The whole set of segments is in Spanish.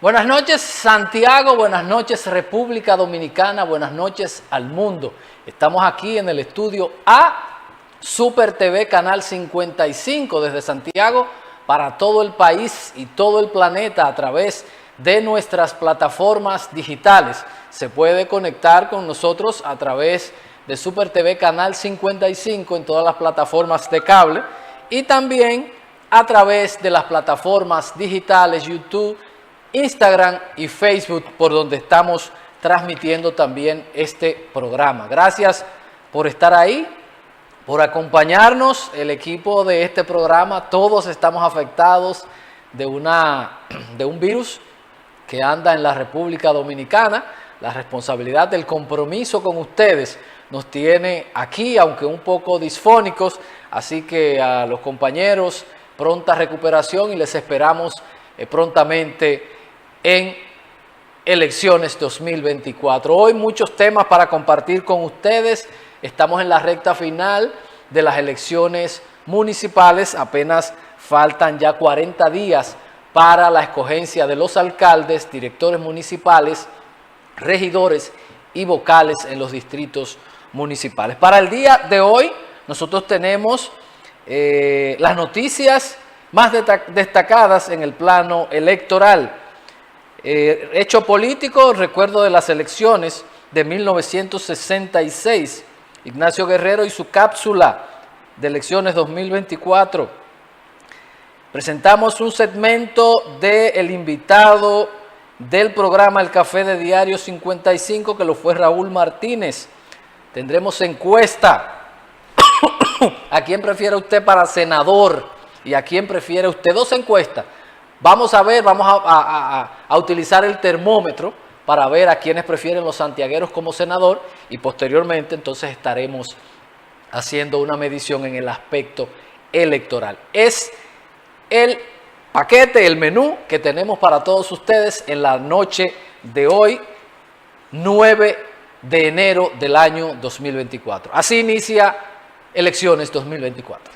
Buenas noches Santiago, buenas noches República Dominicana, buenas noches al mundo. Estamos aquí en el estudio A, Super TV Canal 55 desde Santiago para todo el país y todo el planeta a través de nuestras plataformas digitales. Se puede conectar con nosotros a través de Super TV Canal 55 en todas las plataformas de cable y también a través de las plataformas digitales YouTube, Instagram y Facebook, por donde estamos transmitiendo también este programa. Gracias por estar ahí, por acompañarnos. El equipo de este programa, todos estamos afectados de un virus que anda en la República Dominicana. La responsabilidad del compromiso con ustedes nos tiene aquí, aunque un poco disfónicos, así que a los compañeros, pronta recuperación y les esperamos prontamente en elecciones 2024. Hoy muchos temas para compartir con ustedes. Estamos en la recta final de las elecciones municipales. Apenas faltan ya 40 días para la escogencia de los alcaldes, directores municipales, regidores y vocales en los distritos municipales. Para el día de hoy nosotros tenemos las noticias más destacadas en el plano electoral. Hecho político, recuerdo de las elecciones de 1966, Ignacio Guerrero y su cápsula de elecciones 2024. Presentamos un segmento del invitado del programa El Café de Diario 55, que lo fue Raúl Martínez. Tendremos encuesta. ¿A quién prefiere usted para senador? ¿Y a quién prefiere usted? Dos encuestas. Vamos a ver, vamos a utilizar el termómetro para ver a quienes prefieren los santiagueros como senador y posteriormente entonces estaremos haciendo una medición en el aspecto electoral. Es el paquete, el menú que tenemos para todos ustedes en la noche de hoy, 9 de enero del año 2024. Así inicia elecciones 2024.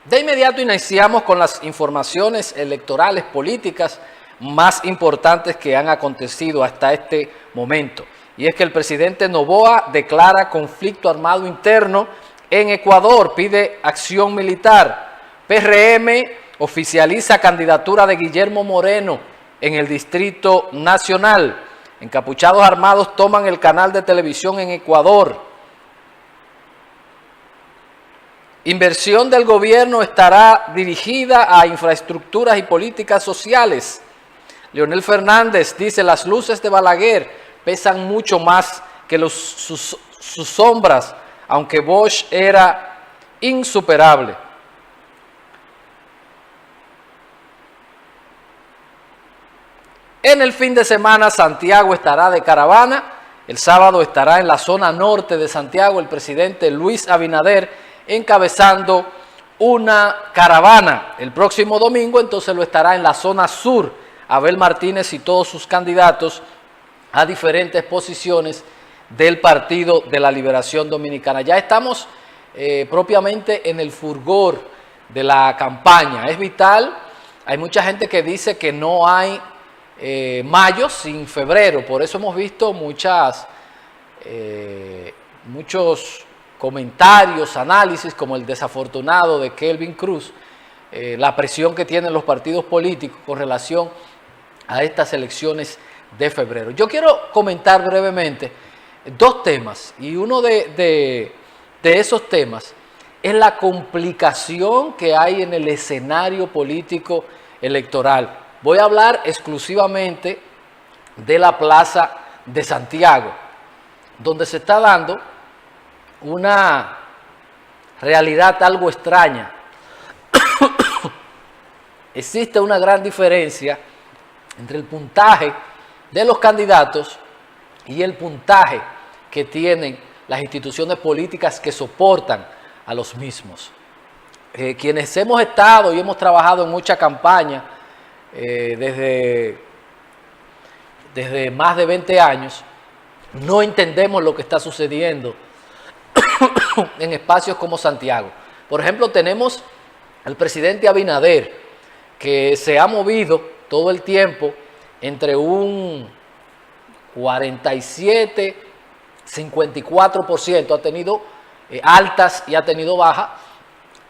De inmediato iniciamos con las informaciones electorales políticas más importantes que han acontecido hasta este momento. Y es que el presidente Noboa declara conflicto armado interno en Ecuador, pide acción militar. PRM oficializa candidatura de Guillermo Moreno en el Distrito Nacional. Encapuchados armados toman el canal de televisión en Ecuador. Inversión del gobierno estará dirigida a infraestructuras y políticas sociales. Leonel Fernández dice, las luces de Balaguer pesan mucho más que sus sombras, aunque Bosch era insuperable. En el fin de semana, Santiago estará de caravana. El sábado estará en la zona norte de Santiago el presidente Luis Abinader encabezando una caravana. El próximo domingo entonces lo estará en la zona sur, Abel Martínez y todos sus candidatos a diferentes posiciones del Partido de la Liberación Dominicana. Ya estamos propiamente en el fulgor de la campaña. Es vital, hay mucha gente que dice que no hay mayo sin febrero, por eso hemos visto muchos comentarios, análisis como el desafortunado de Kelvin Cruz, la presión que tienen los partidos políticos con relación a estas elecciones de febrero. Yo quiero comentar brevemente dos temas y uno de esos temas es la complicación que hay en el escenario político electoral. Voy a hablar exclusivamente de la Plaza de Santiago, donde se está dando una realidad algo extraña. Existe una gran diferencia entre el puntaje de los candidatos y el puntaje que tienen las instituciones políticas que soportan a los mismos. Quienes hemos estado y hemos trabajado en mucha campaña desde más de 20 años, no entendemos lo que está sucediendo en espacios como Santiago. Por ejemplo, tenemos al presidente Abinader que se ha movido todo el tiempo entre un 47, 54%, ha tenido altas y ha tenido bajas,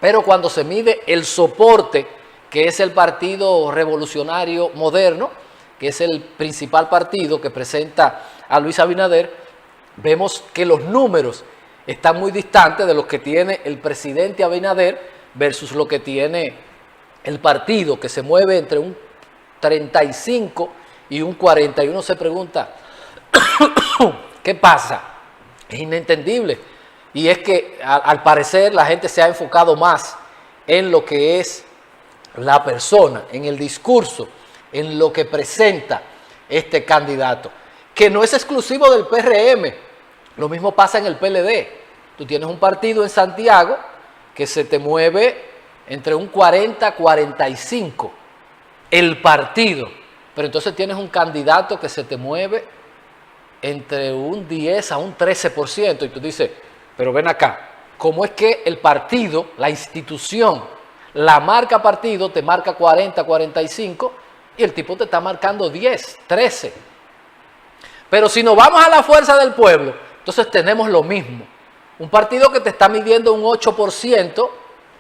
pero cuando se mide el soporte, que es el Partido Revolucionario Moderno, que es el principal partido que presenta a Luis Abinader, vemos que los números están muy distantes de los que tiene el presidente Abinader versus lo que tiene el partido, que se mueve entre un 35 y un 40. Y uno se pregunta, ¿qué pasa? Es inentendible. Y es que al parecer la gente se ha enfocado más en lo que es la persona, en el discurso, en lo que presenta este candidato, que no es exclusivo del PRM. Lo mismo pasa en el PLD. Tú tienes un partido en Santiago que se te mueve entre un 40-45, el partido, pero entonces tienes un candidato que se te mueve entre un 10 a un 13%, y tú dices, pero ven acá, ¿cómo es que el partido, la institución, la marca partido te marca 40, 45 y el tipo te está marcando 10, 13? Pero si nos vamos a la fuerza del pueblo, entonces tenemos lo mismo. Un partido que te está midiendo un 8%,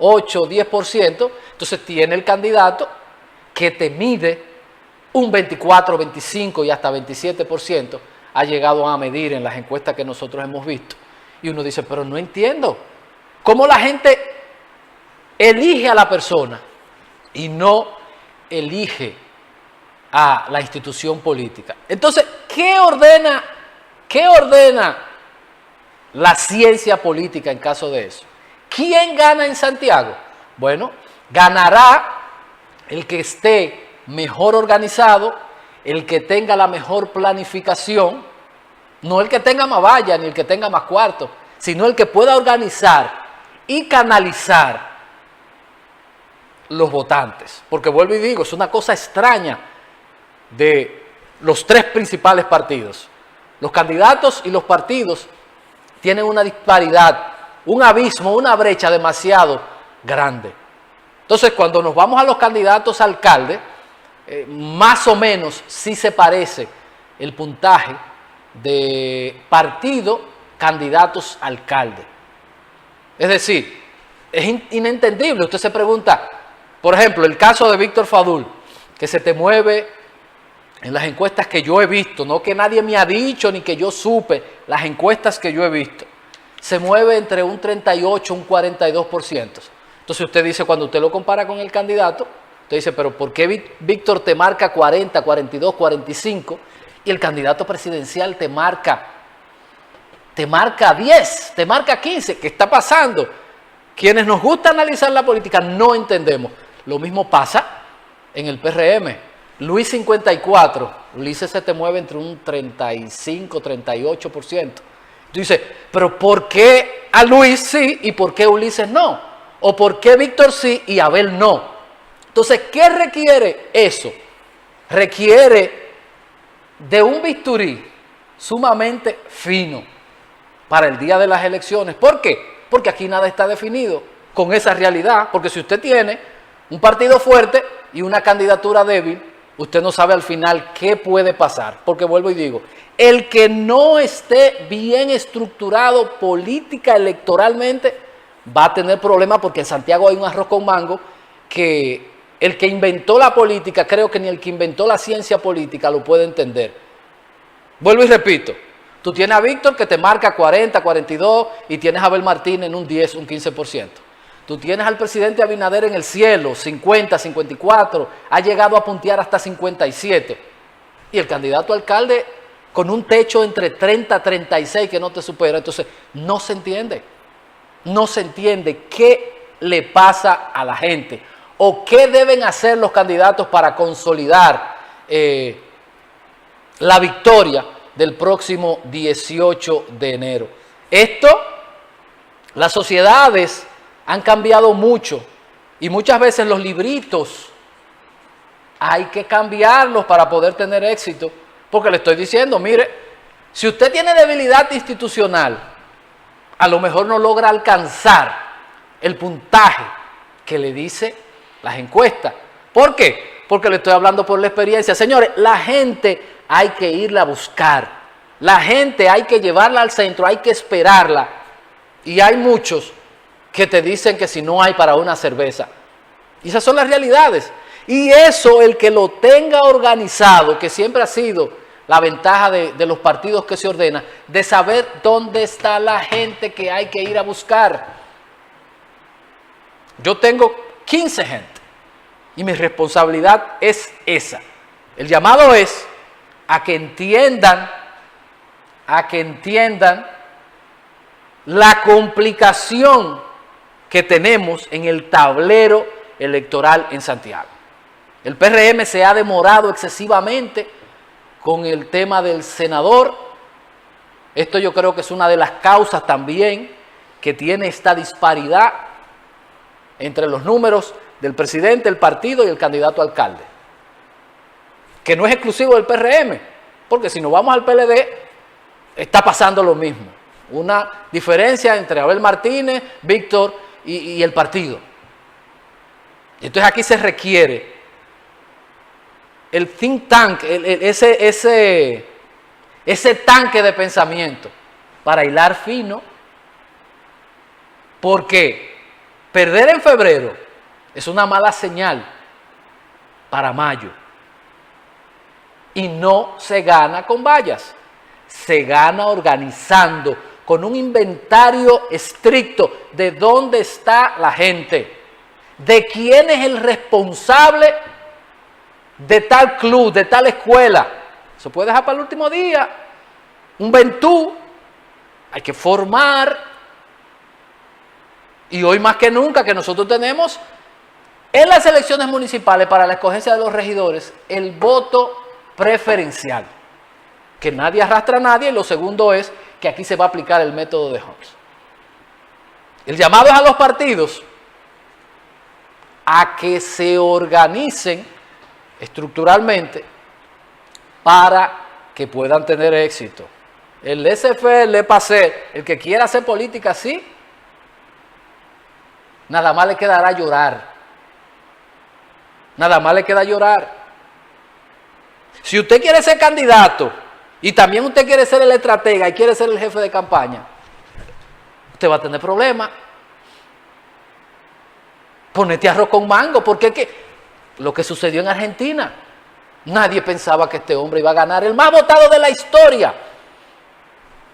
8, 10%, entonces tiene el candidato que te mide un 24, 25 y hasta 27%, ha llegado a medir en las encuestas que nosotros hemos visto. Y uno dice, pero no entiendo, ¿cómo la gente elige a la persona y no elige a la institución política? Entonces, ¿qué ordena la ciencia política en caso de eso? ¿Quién gana en Santiago? Bueno, ganará el que esté mejor organizado, el que tenga la mejor planificación, no el que tenga más valla ni el que tenga más cuarto, sino el que pueda organizar y canalizar los votantes. Porque vuelvo y digo, es una cosa extraña de los tres principales partidos. Los candidatos y los partidos tienen una disparidad, un abismo, una brecha demasiado grande. Entonces, cuando nos vamos a los candidatos a alcalde, más o menos sí se parece el puntaje de partido, candidatos a alcalde. Es decir, es inentendible. Usted se pregunta, por ejemplo, el caso de Víctor Fadul, que se te mueve en las encuestas que yo he visto, no que nadie me ha dicho ni que yo supe, las encuestas que yo he visto, se mueve entre un 38 y un 42%. Entonces usted dice, cuando usted lo compara con el candidato, usted dice, pero ¿por qué Víctor te marca 40, 42, 45 y el candidato presidencial te marca 10, te marca 15? ¿Qué está pasando? Quienes nos gusta analizar la política no entendemos. Lo mismo pasa en el PRM. Luis 54, Ulises se te mueve entre un 35, 38%. Tú dices, pero ¿por qué a Luis sí y por qué Ulises no? ¿O por qué Víctor sí y Abel no? Entonces, ¿qué requiere eso? Requiere de un bisturí sumamente fino para el día de las elecciones. ¿Por qué? Porque aquí nada está definido con esa realidad. Porque si usted tiene un partido fuerte y una candidatura débil, usted no sabe al final qué puede pasar. Porque vuelvo y digo, el que no esté bien estructurado política, electoralmente, va a tener problemas, porque en Santiago hay un arroz con mango que el que inventó la política, creo que ni el que inventó la ciencia política lo puede entender. Vuelvo y repito, tú tienes a Víctor que te marca 40, 42 y tienes a Abel Martínez en un 10, un 15%. Tú tienes al presidente Abinader en el cielo, 50, 54, ha llegado a puntear hasta 57. Y el candidato a alcalde con un techo entre 30, 36 que no te supera. Entonces, no se entiende. No se entiende qué le pasa a la gente o qué deben hacer los candidatos para consolidar la victoria del próximo 18 de enero. Las sociedades han cambiado mucho y muchas veces los libritos hay que cambiarlos para poder tener éxito, porque le estoy diciendo, mire, si usted tiene debilidad institucional, a lo mejor no logra alcanzar el puntaje que le dice las encuestas, ¿Por qué? Porque le estoy hablando por la experiencia. Señores, la gente hay que irla a buscar. La gente hay que llevarla al centro, hay que esperarla. Y hay muchos que te dicen que si no hay para una cerveza. Y esas son las realidades. Y eso, el que lo tenga organizado, que siempre ha sido la ventaja de los partidos que se ordenan, de saber dónde está la gente que hay que ir a buscar. Yo tengo 15 gente y mi responsabilidad es esa. El llamado es a que entiendan la complicación que tenemos en el tablero electoral en Santiago. El PRM se ha demorado excesivamente con el tema del senador. Esto yo creo que es una de las causas también que tiene esta disparidad entre los números del presidente, el partido y el candidato a alcalde. Que no es exclusivo del PRM, porque si nos vamos al PLD, está pasando lo mismo. Una diferencia entre Abel Martínez, Víctor y el partido. Entonces aquí se requiere el think tank, ese tanque de pensamiento para hilar fino, porque perder en febrero es una mala señal para mayo. Y no se gana con vallas, se gana organizando, con un inventario estricto de dónde está la gente, de quién es el responsable de tal club, de tal escuela. Se puede dejar para el último día, un ventú, hay que formar. Y hoy más que nunca que nosotros tenemos en las elecciones municipales para la escogencia de los regidores el voto preferencial, que nadie arrastra a nadie, y lo segundo es que aquí se va a aplicar el método de Hobbes. El llamado es a los partidos a que se organicen estructuralmente para que puedan tener éxito. El laissez-faire, el laissez-passer, el que quiera hacer política así, nada más le quedará llorar. Nada más le queda llorar. Si usted quiere ser candidato y también usted quiere ser el estratega y quiere ser el jefe de campaña, usted va a tener problemas. Ponete arroz con mango, porque es que lo que sucedió en Argentina, nadie pensaba que este hombre iba a ganar el más votado de la historia.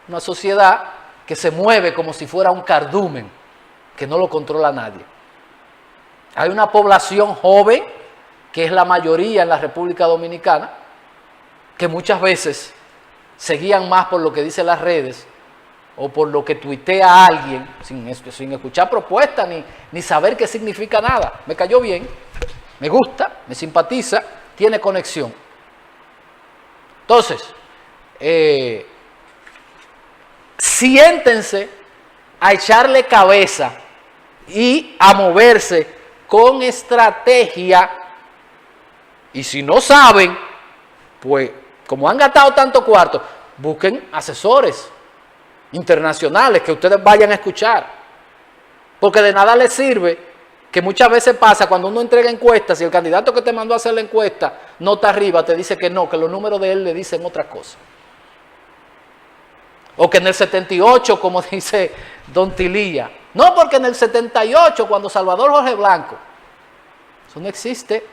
Una sociedad que se mueve como si fuera un cardumen, que no lo controla nadie. Hay una población joven, que es la mayoría en la República Dominicana, que muchas veces se guían más por lo que dicen las redes o por lo que tuitea alguien, sin escuchar propuestas ni saber qué significa nada. Me cayó bien, me gusta, me simpatiza, tiene conexión. Entonces, siéntense a echarle cabeza y a moverse con estrategia. Y si no saben, pues como han gastado tanto cuarto, busquen asesores internacionales que ustedes vayan a escuchar. Porque de nada les sirve, que muchas veces pasa cuando uno entrega encuestas y el candidato que te mandó a hacer la encuesta no está arriba, te dice que no, que los números de él le dicen otra cosa. O que en el 78, como dice Don Tilía. No, porque en el 78, cuando Salvador Jorge Blanco, eso no existe.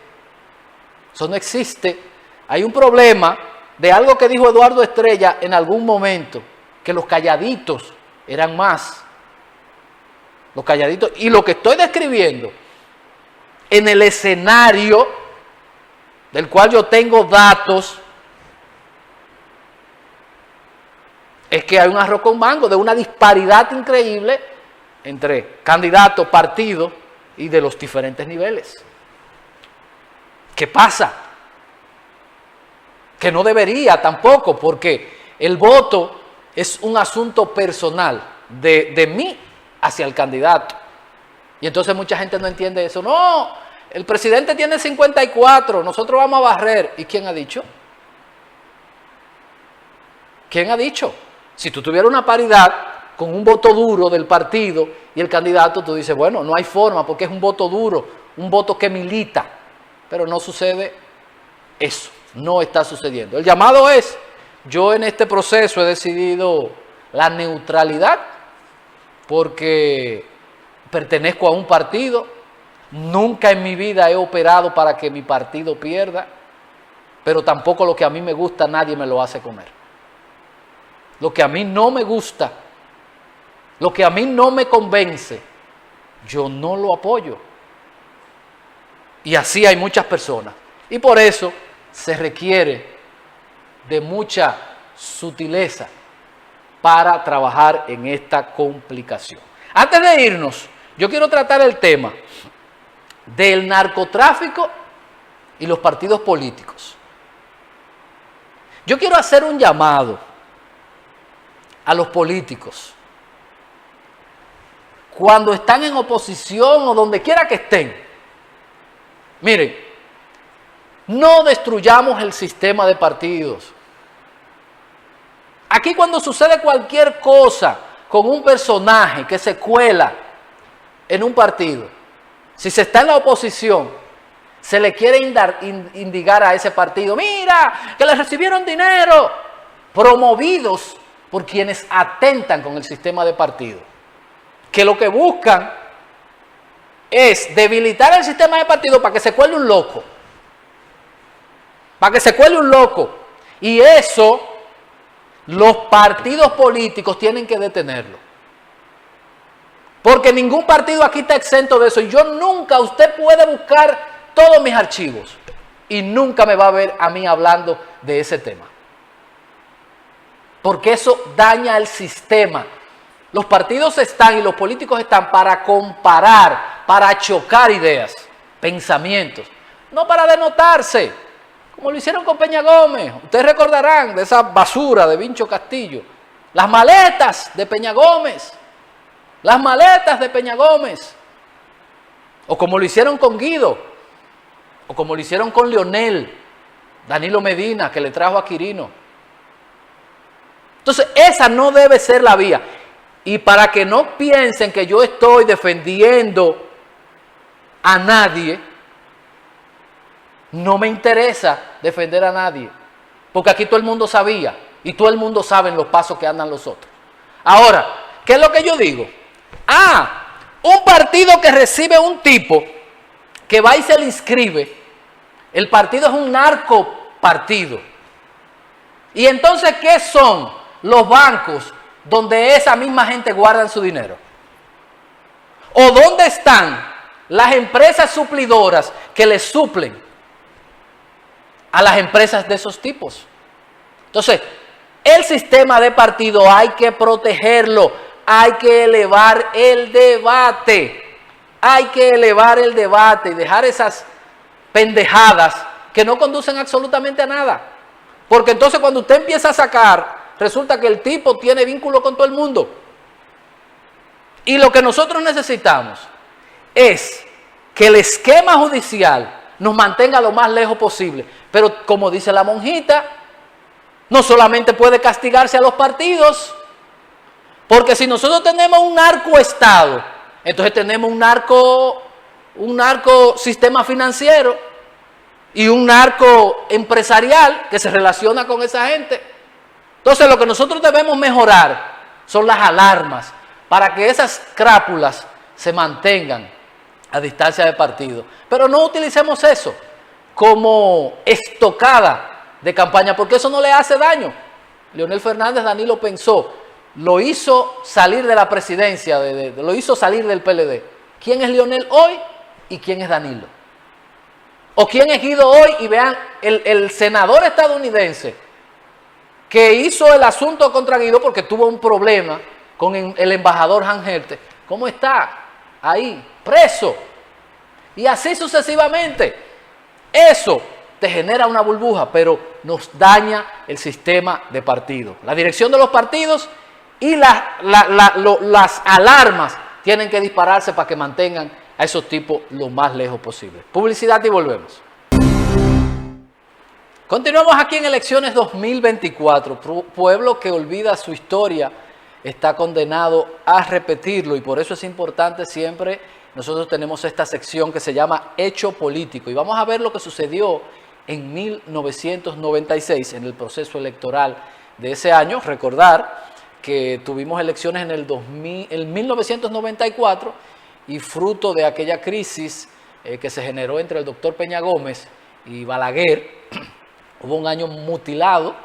Eso no existe. Hay un problema de algo que dijo Eduardo Estrella en algún momento, que los calladitos eran más. Los calladitos. Y lo que estoy describiendo en el escenario del cual yo tengo datos es que hay un arroz con mango de una disparidad increíble entre candidatos, partidos y de los diferentes niveles. ¿Qué pasa? Que no debería tampoco, porque el voto es un asunto personal de mí hacia el candidato. Y entonces mucha gente no entiende eso. No, el presidente tiene 54, nosotros vamos a barrer. ¿Y quién ha dicho? ¿Quién ha dicho? Si tú tuvieras una paridad con un voto duro del partido y el candidato, tú dices, bueno, no hay forma porque es un voto duro, un voto que milita. Pero no sucede eso, no está sucediendo. El llamado es, yo en este proceso he decidido la neutralidad porque pertenezco a un partido, nunca en mi vida he operado para que mi partido pierda, pero tampoco lo que a mí me gusta nadie me lo hace comer. Lo que a mí no me gusta, lo que a mí no me convence, yo no lo apoyo. Y así hay muchas personas. Y por eso se requiere de mucha sutileza para trabajar en esta complicación. Antes de irnos, yo quiero tratar el tema del narcotráfico y los partidos políticos. Yo quiero hacer un llamado a los políticos cuando están en oposición o donde quiera que estén. Miren, no destruyamos el sistema de partidos. Aquí cuando sucede cualquier cosa con un personaje que se cuela en un partido, si se está en la oposición, se le quiere indicar a ese partido, mira, que le recibieron dinero, promovidos por quienes atentan con el sistema de partido, que lo que buscan es debilitar el sistema de partido para que se cuele un loco, y eso los partidos políticos tienen que detenerlo. Porque ningún partido aquí está exento de eso. Y yo nunca, usted puede buscar todos mis archivos y nunca me va a ver a mí hablando de ese tema. Porque eso daña el sistema. Los partidos están y los políticos están para comparar, para chocar ideas, pensamientos, no para denotarse, como lo hicieron con Peña Gómez. Ustedes recordarán de esa basura de Vincho Castillo, las maletas de Peña Gómez. Las maletas de Peña Gómez, o como lo hicieron con Guido, o como lo hicieron con Leonel, Danilo Medina, que le trajo a Quirino. Entonces, esa no debe ser la vía. Y para que no piensen que yo estoy defendiendo a nadie, no me interesa defender a nadie, porque aquí todo el mundo sabía, y todo el mundo sabe en los pasos que andan los otros. Ahora, ¿qué es lo que yo digo? Un partido que recibe un tipo que va y se le inscribe, el partido es un narcopartido. Y entonces, ¿qué son los bancos donde esa misma gente guarda su dinero? ¿O dónde están las empresas suplidoras que les suplen a las empresas de esos tipos? Entonces, el sistema de partido hay que protegerlo. Hay que elevar el debate, y dejar esas pendejadas que no conducen absolutamente a nada. Porque entonces cuando usted empieza a sacar, resulta que el tipo tiene vínculo con todo el mundo. Y lo que nosotros necesitamos es que el esquema judicial nos mantenga lo más lejos posible. Pero como dice la monjita, no solamente puede castigarse a los partidos. Porque si nosotros tenemos un narcoestado, entonces tenemos un narco sistema financiero y un narco empresarial que se relaciona con esa gente. Entonces lo que nosotros debemos mejorar son las alarmas para que esas crápulas se mantengan a distancia de partido. Pero no utilicemos eso como estocada de campaña, porque eso no le hace daño. Leonel Fernández, Danilo pensó, lo hizo salir de la presidencia, lo hizo salir del PLD. ¿Quién es Leonel hoy y quién es Danilo? ¿O quién es Guido hoy? Y vean, el senador estadounidense que hizo el asunto contra Guido porque tuvo un problema con el embajador Jan Gelte, ¿cómo está? Ahí, preso. Y así sucesivamente. Eso te genera una burbuja, pero nos daña el sistema de partido. La dirección de los partidos y las alarmas tienen que dispararse para que mantengan a esos tipos lo más lejos posible. Publicidad y volvemos. Continuamos aquí en elecciones 2024. Pueblo que olvida su historia está condenado a repetirlo y por eso es importante siempre nosotros tenemos esta sección que se llama Hecho Político y vamos a ver lo que sucedió en 1996 en el proceso electoral de ese año. Recordar que tuvimos elecciones en el 1994 y fruto de aquella crisis que se generó entre el doctor Peña Gómez y Balaguer, hubo un año mutilado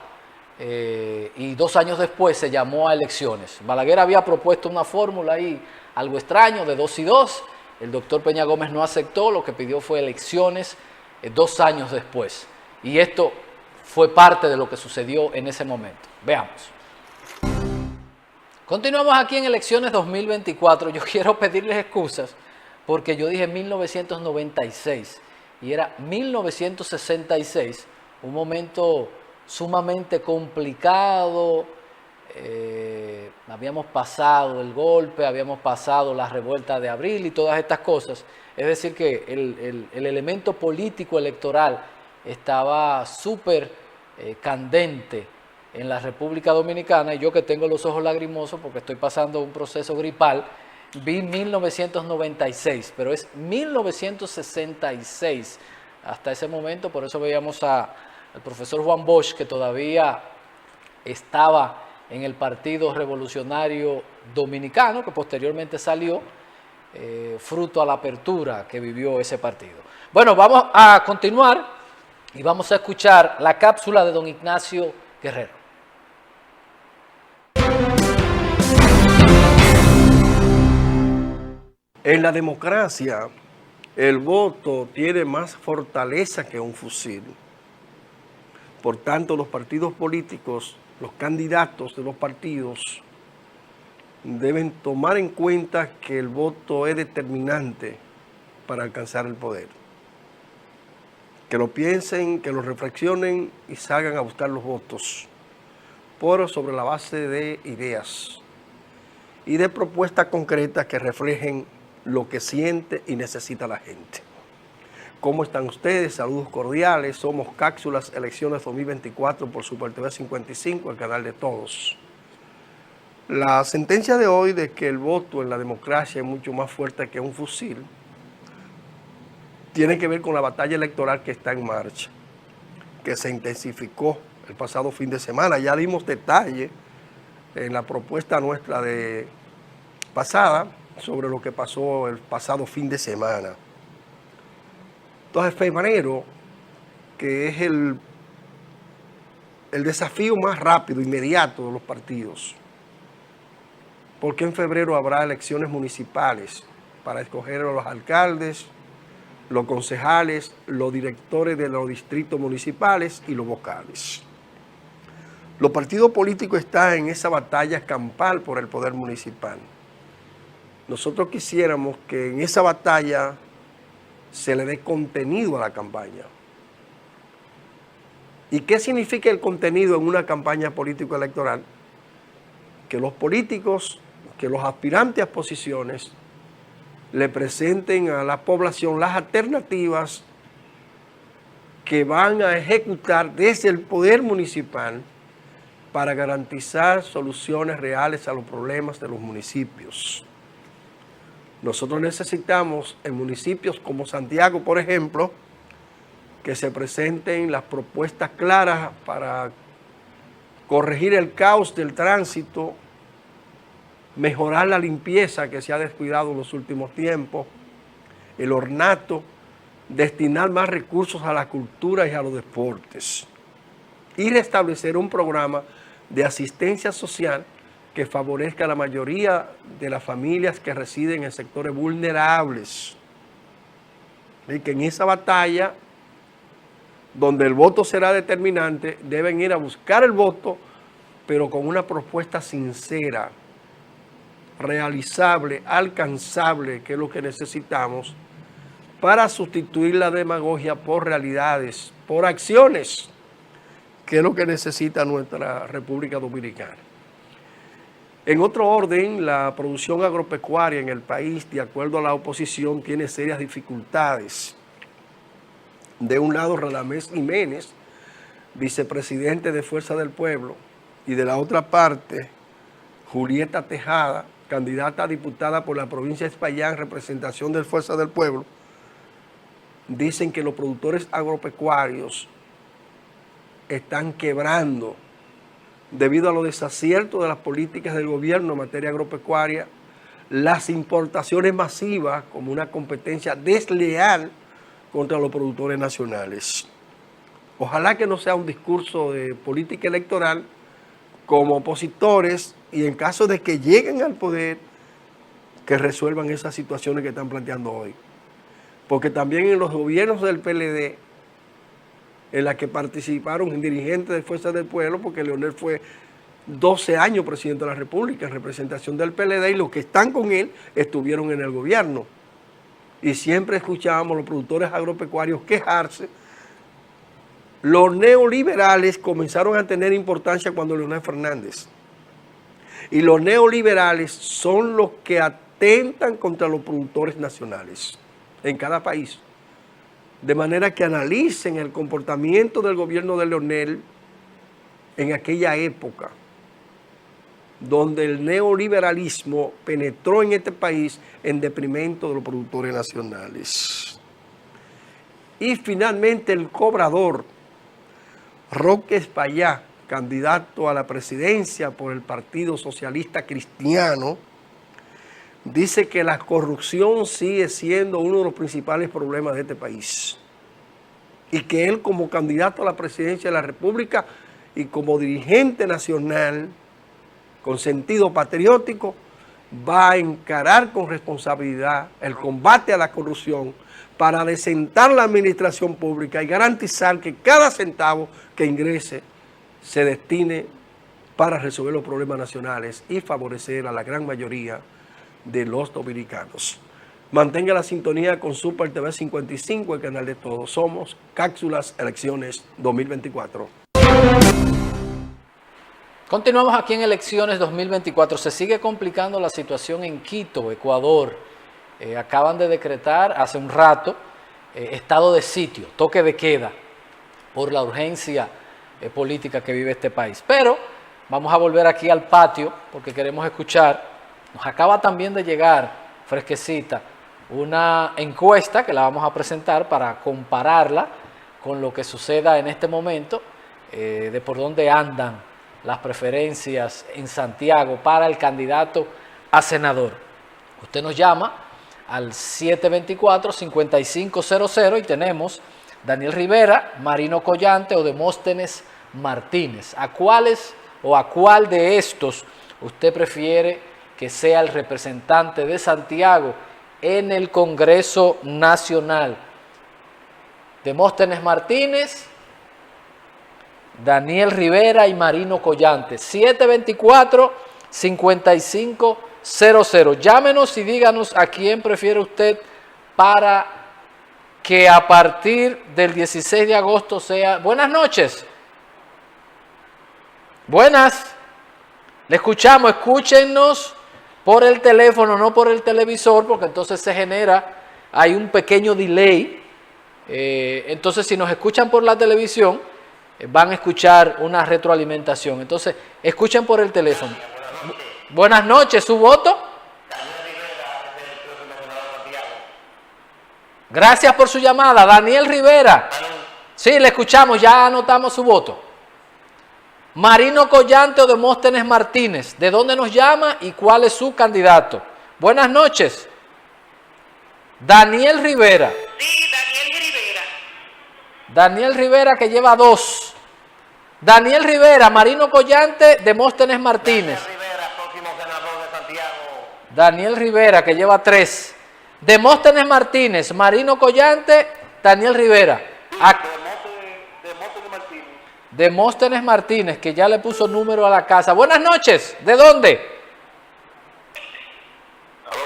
y 2 años después se llamó a elecciones. Balaguer había propuesto una fórmula ahí, algo extraño, de 2 y 2. El doctor Peña Gómez no aceptó, lo que pidió fue elecciones 2 años después. Y esto fue parte de lo que sucedió en ese momento. Veamos. Continuamos aquí en elecciones 2024. Yo quiero pedirles excusas porque yo dije 1996 y era 1966, un momento sumamente complicado. Habíamos pasado el golpe, habíamos pasado la revuelta de abril y todas estas cosas. Es decir que el elemento político electoral estaba súper candente en la República Dominicana, y yo que tengo los ojos lagrimosos porque estoy pasando un proceso gripal, vi 1996, pero es 1966 hasta ese momento. Por eso veíamos al profesor Juan Bosch, que todavía estaba en el Partido Revolucionario Dominicano, que posteriormente salió fruto a la apertura que vivió ese partido. Bueno, vamos a continuar y vamos a escuchar la cápsula de don Ignacio Guerrero. En la democracia, el voto tiene más fortaleza que un fusil. Por tanto, los partidos políticos, los candidatos de los partidos, deben tomar en cuenta que el voto es determinante para alcanzar el poder. Que lo piensen, que lo reflexionen y salgan a buscar los votos, pero sobre la base de ideas y de propuestas concretas que reflejen lo que siente y necesita la gente. ¿Cómo están ustedes? Saludos cordiales. Somos Cápsulas Elecciones 2024 por Super TV 55, el canal de todos. La sentencia de hoy de que el voto en la democracia es mucho más fuerte que un fusil tiene que ver con la batalla electoral que está en marcha, que se intensificó el pasado fin de semana. Ya dimos detalle en la propuesta nuestra de pasada sobre lo que pasó el pasado fin de semana. Entonces, febrero, que es el desafío más rápido, inmediato de los partidos, porque en febrero habrá elecciones municipales para escoger a los alcaldes, los concejales, los directores de los distritos municipales y los vocales. Los partidos políticos están en esa batalla campal por el poder municipal. Nosotros quisiéramos que en esa batalla se le dé contenido a la campaña. ¿Y qué significa el contenido en una campaña político-electoral? Que los políticos, que los aspirantes a posiciones le presenten a la población las alternativas que van a ejecutar desde el poder municipal para garantizar soluciones reales a los problemas de los municipios. Nosotros necesitamos en municipios como Santiago, por ejemplo, que se presenten las propuestas claras para corregir el caos del tránsito, mejorar la limpieza que se ha descuidado en los últimos tiempos, el ornato, destinar más recursos a la cultura y a los deportes, y restablecer un programa de asistencia social que favorezca a la mayoría de las familias que residen en sectores vulnerables. Y que en esa batalla, donde el voto será determinante, deben ir a buscar el voto, pero con una propuesta sincera, realizable, alcanzable, que es lo que necesitamos, para sustituir la demagogia por realidades, por acciones, que es lo que necesita nuestra República Dominicana. En otro orden, la producción agropecuaria en el país, de acuerdo a la oposición, tiene serias dificultades. De un lado, Radamés Jiménez, vicepresidente de Fuerza del Pueblo, y de la otra parte, Julieta Tejada, candidata a diputada por la provincia de Espaillá en representación del Fuerza del Pueblo, dicen que los productores agropecuarios están quebrando debido a los desaciertos de las políticas del gobierno en materia agropecuaria, las importaciones masivas como una competencia desleal contra los productores nacionales. Ojalá que no sea un discurso de política electoral como opositores y en caso de que lleguen al poder, que resuelvan esas situaciones que están planteando hoy. Porque también en los gobiernos del PLD, en la que participaron dirigentes de Fuerza del Pueblo, porque Leonel fue 12 años presidente de la República en representación del PLD y los que están con él estuvieron en el gobierno. Y siempre escuchábamos a los productores agropecuarios quejarse. Los neoliberales comenzaron a tener importancia cuando Leonel Fernández. Y los neoliberales son los que atentan contra los productores nacionales en cada país. De manera que analicen el comportamiento del gobierno de Leonel en aquella época, donde el neoliberalismo penetró en este país en detrimento de los productores nacionales. Y finalmente el cobrador, Roque Espaillá, candidato a la presidencia por el Partido Socialista Cristiano, dice que la corrupción sigue siendo uno de los principales problemas de este país y que él como candidato a la presidencia de la República y como dirigente nacional con sentido patriótico va a encarar con responsabilidad el combate a la corrupción para desentar la administración pública y garantizar que cada centavo que ingrese se destine para resolver los problemas nacionales y favorecer a la gran mayoría de los dominicanos. Mantenga la sintonía con Super TV 55, el canal de todos. Somos Cápsulas Elecciones 2024. Continuamos aquí en Elecciones 2024. Se sigue complicando la situación en Quito, Ecuador. Acaban de decretar hace un rato estado de sitio, toque de queda, por la urgencia política que vive este país. Pero vamos a volver aquí al patio porque queremos escuchar. Nos acaba también de llegar, fresquecita, una encuesta que la vamos a presentar para compararla con lo que suceda en este momento, de por dónde andan las preferencias en Santiago para el candidato a senador. Usted nos llama al 724-5500 y tenemos Daniel Rivera, Marino Collante o Demóstenes Martínez. ¿A cuáles o a cuál de estos usted prefiere que sea el representante de Santiago en el Congreso Nacional? Demóstenes Martínez, Daniel Rivera y Marino Collante. 724-5500. Llámenos y díganos a quién prefiere usted para que a partir del 16 de agosto sea... Buenas noches. Buenas. Le escuchamos, escúchenos por el teléfono, no por el televisor, porque entonces se genera, hay un pequeño delay. Entonces si nos escuchan por la televisión, van a escuchar una retroalimentación. Entonces, escuchen por el teléfono. Buenas noches, ¿su voto? Gracias por su llamada, Daniel Rivera. Sí, le escuchamos, ya anotamos su voto. Marino Collante o Demóstenes Martínez, ¿de dónde nos llama y cuál es su candidato? Buenas noches. Daniel Rivera. Sí, Daniel Rivera. Daniel Rivera, que lleva 2. Daniel Rivera, Marino Collante, Demóstenes Martínez. Daniel Rivera, próximo senador de Santiago. Daniel Rivera, que lleva 3. Demóstenes Martínez, Marino Collante, Daniel Rivera. Demóstenes Martínez. Demóstenes Martínez, que ya le puso número a la casa. Buenas noches, ¿de dónde? Aló.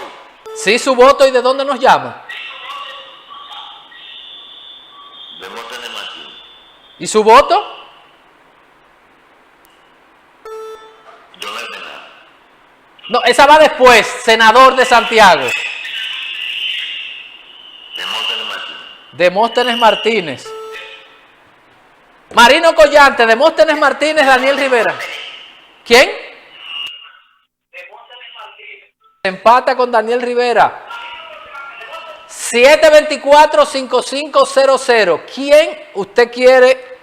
Sí, su voto y de dónde nos llama. Demóstenes Martínez. ¿Y su voto? Yo no he nada. No, esa va después, senador de Santiago. Demóstenes Martínez. Demóstenes Martínez. Marino Collante, Demóstenes Martínez, Daniel Rivera. ¿Quién? Demóstenes Martínez. Empata con Daniel Rivera. 724-5500. ¿Quién usted quiere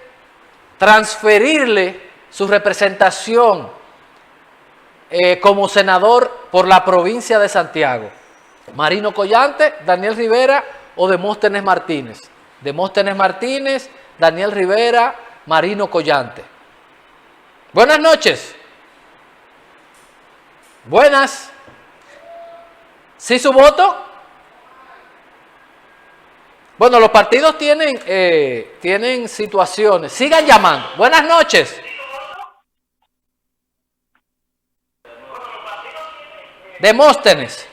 transferirle su representación como senador por la provincia de Santiago? ¿Marino Collante, Daniel Rivera o Demóstenes Martínez? Demóstenes Martínez, Daniel Rivera, Marino Collante. Buenas noches. Buenas. ¿Sí su voto? Bueno, los partidos tienen situaciones. Sigan llamando. Buenas noches. Demóstenes.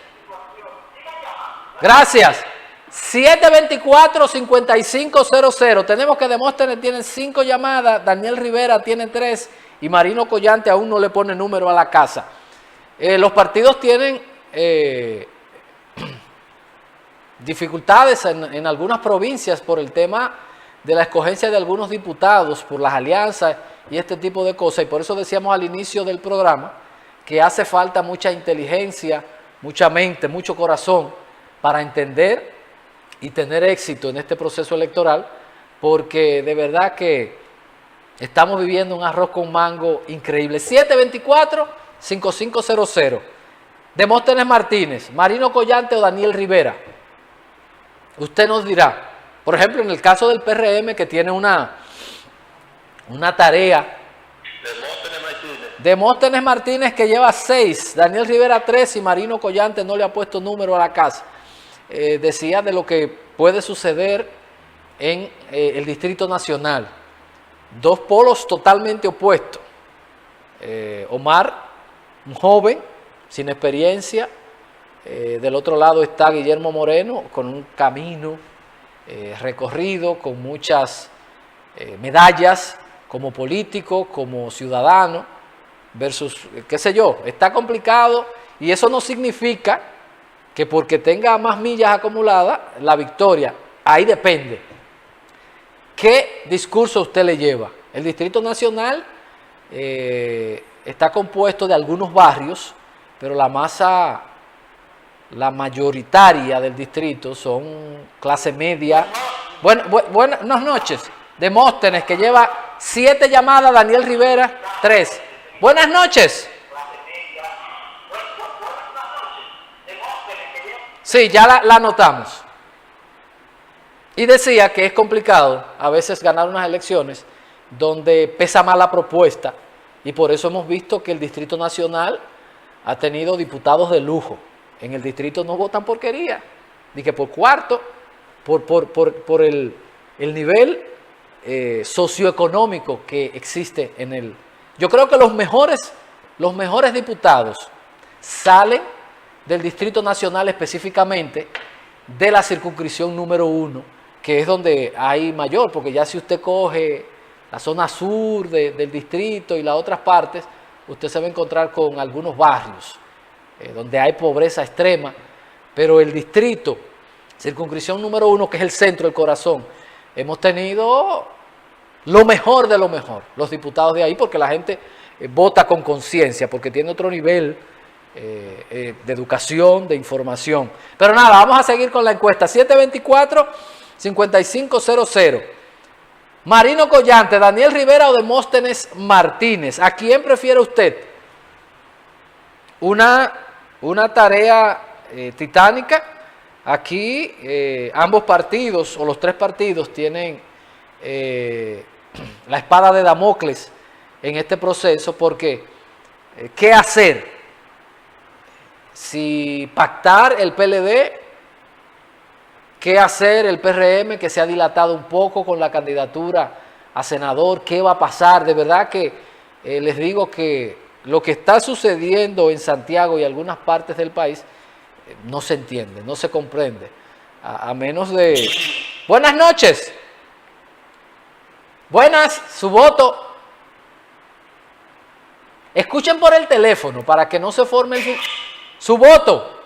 Gracias. 724-5500. Tenemos que Demóstenes tiene 5 llamadas, Daniel Rivera tiene 3 y Marino Collante aún no le pone número a la casa. Los partidos tienen dificultades en algunas provincias por el tema de la escogencia de algunos diputados, por las alianzas y este tipo de cosas. Y por eso decíamos al inicio del programa que hace falta mucha inteligencia, mucha mente, mucho corazón para entender y tener éxito en este proceso electoral, porque de verdad que estamos viviendo un arroz con mango increíble. 724-5500. Demóstenes Martínez, Marino Collante o Daniel Rivera. Usted nos dirá, por ejemplo, en el caso del PRM que tiene una tarea. Demóstenes Martínez. Demóstenes Martínez que lleva 6, Daniel Rivera 3 y Marino Collante no le ha puesto número a la casa. Decía de lo que puede suceder en el Distrito Nacional. 2 polos totalmente opuestos. Omar, un joven, sin experiencia. Del otro lado está Guillermo Moreno, con un camino recorrido, con muchas medallas como político, como ciudadano, versus, qué sé yo, está complicado y eso no significa que porque tenga más millas acumuladas, la victoria, ahí depende. ¿Qué discurso usted le lleva? El Distrito Nacional está compuesto de algunos barrios, pero la mayoritaria del distrito son clase media. Buenas noches. Demóstenes, que lleva 7 llamadas, Daniel Rivera, 3. Buenas noches. Sí, ya la anotamos. Y decía que es complicado a veces ganar unas elecciones donde pesa más la propuesta, y por eso hemos visto que el Distrito Nacional ha tenido diputados de lujo. En el distrito no votan porquería, ni que por cuarto, por el nivel socioeconómico que existe en el. Yo creo que los mejores diputados salen del Distrito Nacional, específicamente de la circunscripción número 1, que es donde hay mayor, porque ya si usted coge la zona sur del distrito y las otras partes, usted se va a encontrar con algunos barrios donde hay pobreza extrema, pero el distrito, circunscripción número 1, que es el centro, el corazón, hemos tenido lo mejor de lo mejor, los diputados de ahí, porque la gente vota con conciencia, porque tiene otro nivel de educación, de información. Pero nada, vamos a seguir con la encuesta. 724-5500. Marino Collante, Daniel Rivera o Demóstenes Martínez. ¿A quién prefiere usted? Una tarea titánica. Aquí ambos partidos, o los 3 partidos, tienen la espada de Damocles en este proceso, porque ¿qué hacer? Si pactar el PLD, ¿qué hacer el PRM, que se ha dilatado un poco con la candidatura a senador? ¿Qué va a pasar? De verdad que les digo que lo que está sucediendo en Santiago y algunas partes del país no se entiende, no se comprende, a menos de. Buenas noches. Buenas, su voto. Escuchen por el teléfono para que no se forme su voto.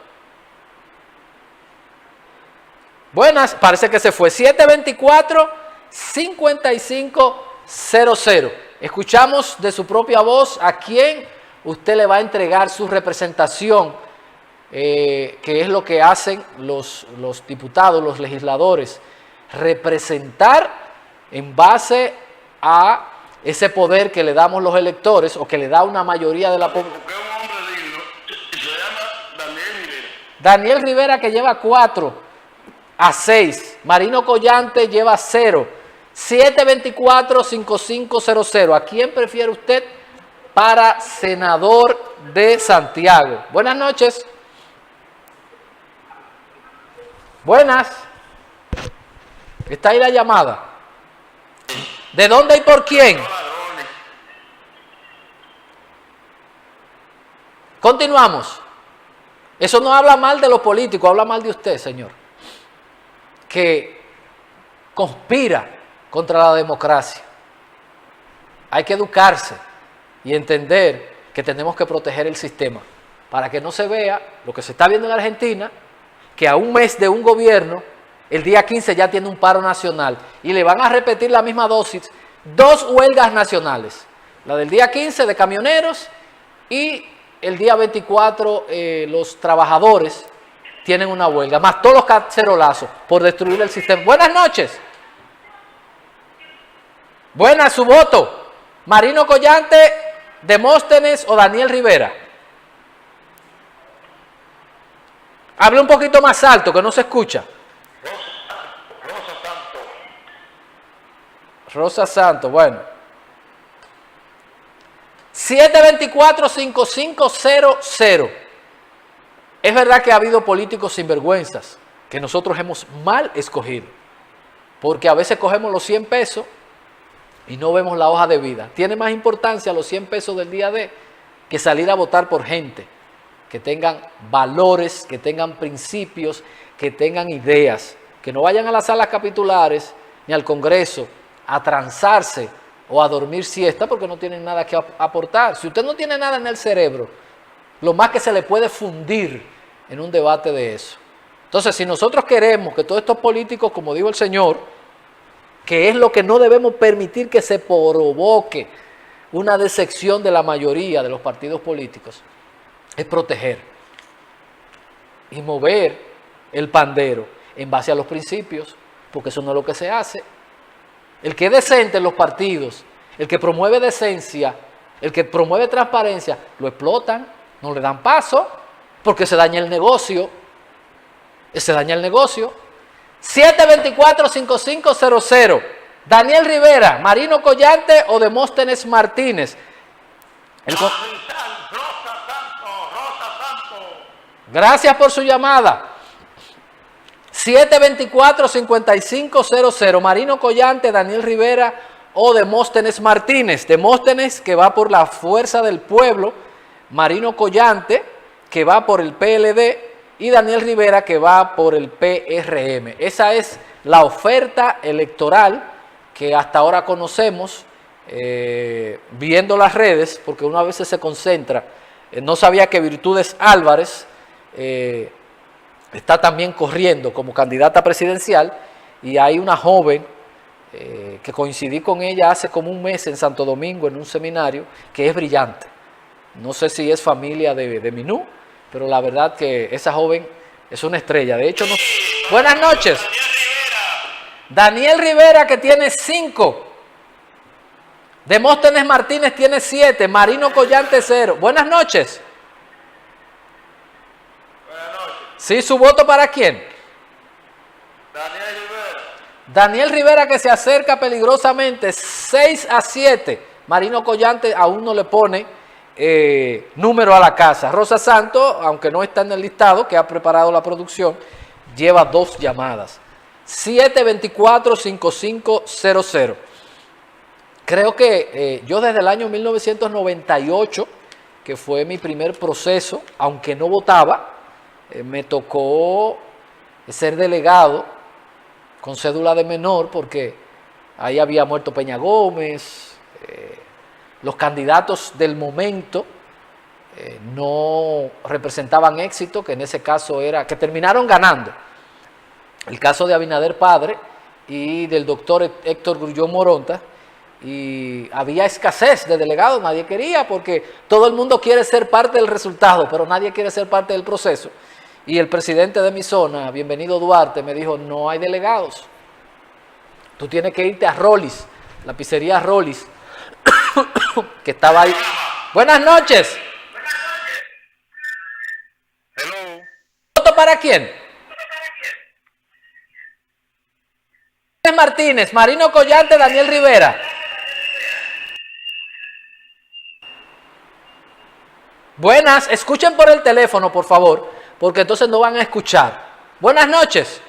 Buenas, parece que se fue. 724-5500. Escuchamos de su propia voz a quién usted le va a entregar su representación que es lo que hacen los diputados, los legisladores, representar en base a ese poder que le damos los electores o que le da una mayoría de la población. Porque es un hombre digno y se llama Daniel Rivera. Daniel Rivera, que lleva 4-6. Marino Collante lleva 0. 724-5500. ¿A quién prefiere usted para senador de Santiago? Buenas noches. Buenas. Está ahí la llamada. ¿De dónde y por quién? Ladrones. Continuamos. Eso no habla mal de los políticos, habla mal de usted, señor, que conspira contra la democracia. Hay que educarse y entender que tenemos que proteger el sistema para que no se vea lo que se está viendo en Argentina, que a un mes de un gobierno, el día 15 ya tiene un paro nacional y le van a repetir la misma dosis, 2 huelgas nacionales, la del día 15 de camioneros y el día 24 los trabajadores tienen una huelga, más todos los cacerolazos por destruir el sistema. Buenas noches. Buenas, su voto. Marino Collante, Demóstenes o Daniel Rivera. Hable un poquito más alto, que no se escucha. Rosa Santos. Rosa Santos, bueno. 724-5500. Es verdad que ha habido políticos sinvergüenzas que nosotros hemos mal escogido, porque a veces cogemos los 100 pesos y no vemos la hoja de vida. Tiene más importancia los 100 pesos del día de que salir a votar por gente que tengan valores, que tengan principios, que tengan ideas, que no vayan a las salas capitulares ni al Congreso a transarse o a dormir siesta porque no tienen nada que aportar. Si usted no tiene nada en el cerebro, lo más que se le puede fundir en un debate de eso. Entonces, si nosotros queremos que todos estos políticos, como dijo el señor, que es lo que no debemos permitir que se provoque una decepción de la mayoría de los partidos políticos, es proteger y mover el pandero en base a los principios, porque eso no es lo que se hace. El que es decente en los partidos, el que promueve decencia, el que promueve transparencia, lo explotan, no le dan paso, porque se daña el negocio. Se daña el negocio. 724-5500. Daniel Rivera, Marino Collante o Demóstenes Martínez. Rosa Santos. Gracias por su llamada. 724-5500. Marino Collante, Daniel Rivera o Demóstenes Martínez. Demóstenes, que va por la Fuerza del Pueblo. Marino Collante, que va por el PLD. Y Daniel Rivera, que va por el PRM. Esa es la oferta electoral que hasta ahora conocemos, viendo las redes, porque uno a veces se concentra. No sabía que Virtudes Álvarez está también corriendo como candidata presidencial, y hay una joven que coincidí con ella hace como un mes en Santo Domingo en un seminario, que es brillante. No sé si es familia de Minú, pero la verdad que esa joven es una estrella. De hecho, no... Buenas noches. Daniel Rivera, que tiene 5. Demóstenes Martínez tiene 7. Marino Collante 0. Buenas noches. Buenas noches. ¿Sí, su voto para quién? Daniel Rivera. Daniel Rivera, que se acerca peligrosamente, 6-7. Marino Collante aún no le pone número a la casa. Rosa Santos, aunque no está en el listado que ha preparado la producción, lleva 2 llamadas. 724-5500. Creo que yo desde el año 1998, que fue mi primer proceso, aunque no votaba, me tocó ser delegado con cédula de menor, porque ahí había muerto Peña Gómez, los candidatos del momento no representaban éxito, que en ese caso era, que terminaron ganando. El caso de Abinader padre y del doctor Héctor Grullón Moronta, y había escasez de delegados, nadie quería porque todo el mundo quiere ser parte del resultado, pero nadie quiere ser parte del proceso. Y el presidente de mi zona, bienvenido Duarte, me dijo, no hay delegados. Tú tienes que irte a Rollis, la pizzería Rollis, que estaba ahí. Buenas noches. Hello. ¿Voto para quién? Martínez, Marino Collante, Daniel Rivera. Buenas, escuchen por el teléfono, por favor, porque entonces no van a escuchar. Buenas noches.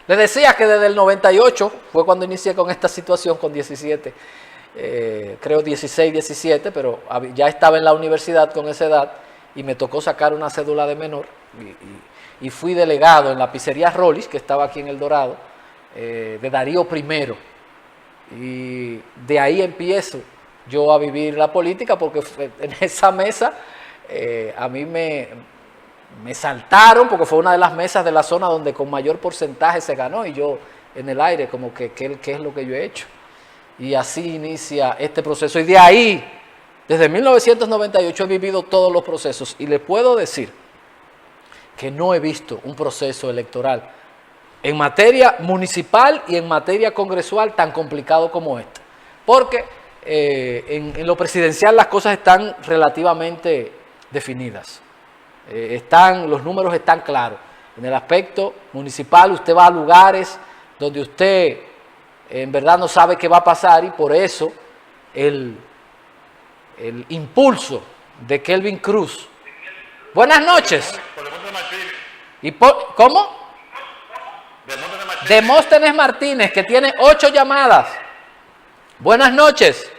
Les decía que desde el 98 fue cuando inicié con esta situación, con 17, creo 16, 17, pero ya estaba en la universidad con esa edad y me tocó sacar una cédula de menor y fui delegado en la pizzería Rollis, que estaba aquí en El Dorado, de Darío I. Y de ahí empiezo yo a vivir la política, porque en esa mesa a mí me saltaron, porque fue una de las mesas de la zona donde con mayor porcentaje se ganó, y yo en el aire como que ¿qué es lo que yo he hecho? Y así inicia este proceso. Y de ahí, desde 1998 he vivido todos los procesos, y les puedo decir que no he visto un proceso electoral en materia municipal y en materia congresual tan complicado como este. Porque en lo presidencial las cosas están relativamente definidas. Los números están claros. En el aspecto municipal usted va a lugares donde usted en verdad no sabe qué va a pasar, y por eso el impulso de Kelvin Cruz. Buenas noches. ¿Cómo? Demóstenes Martínez, que tiene 8 llamadas. Buenas noches.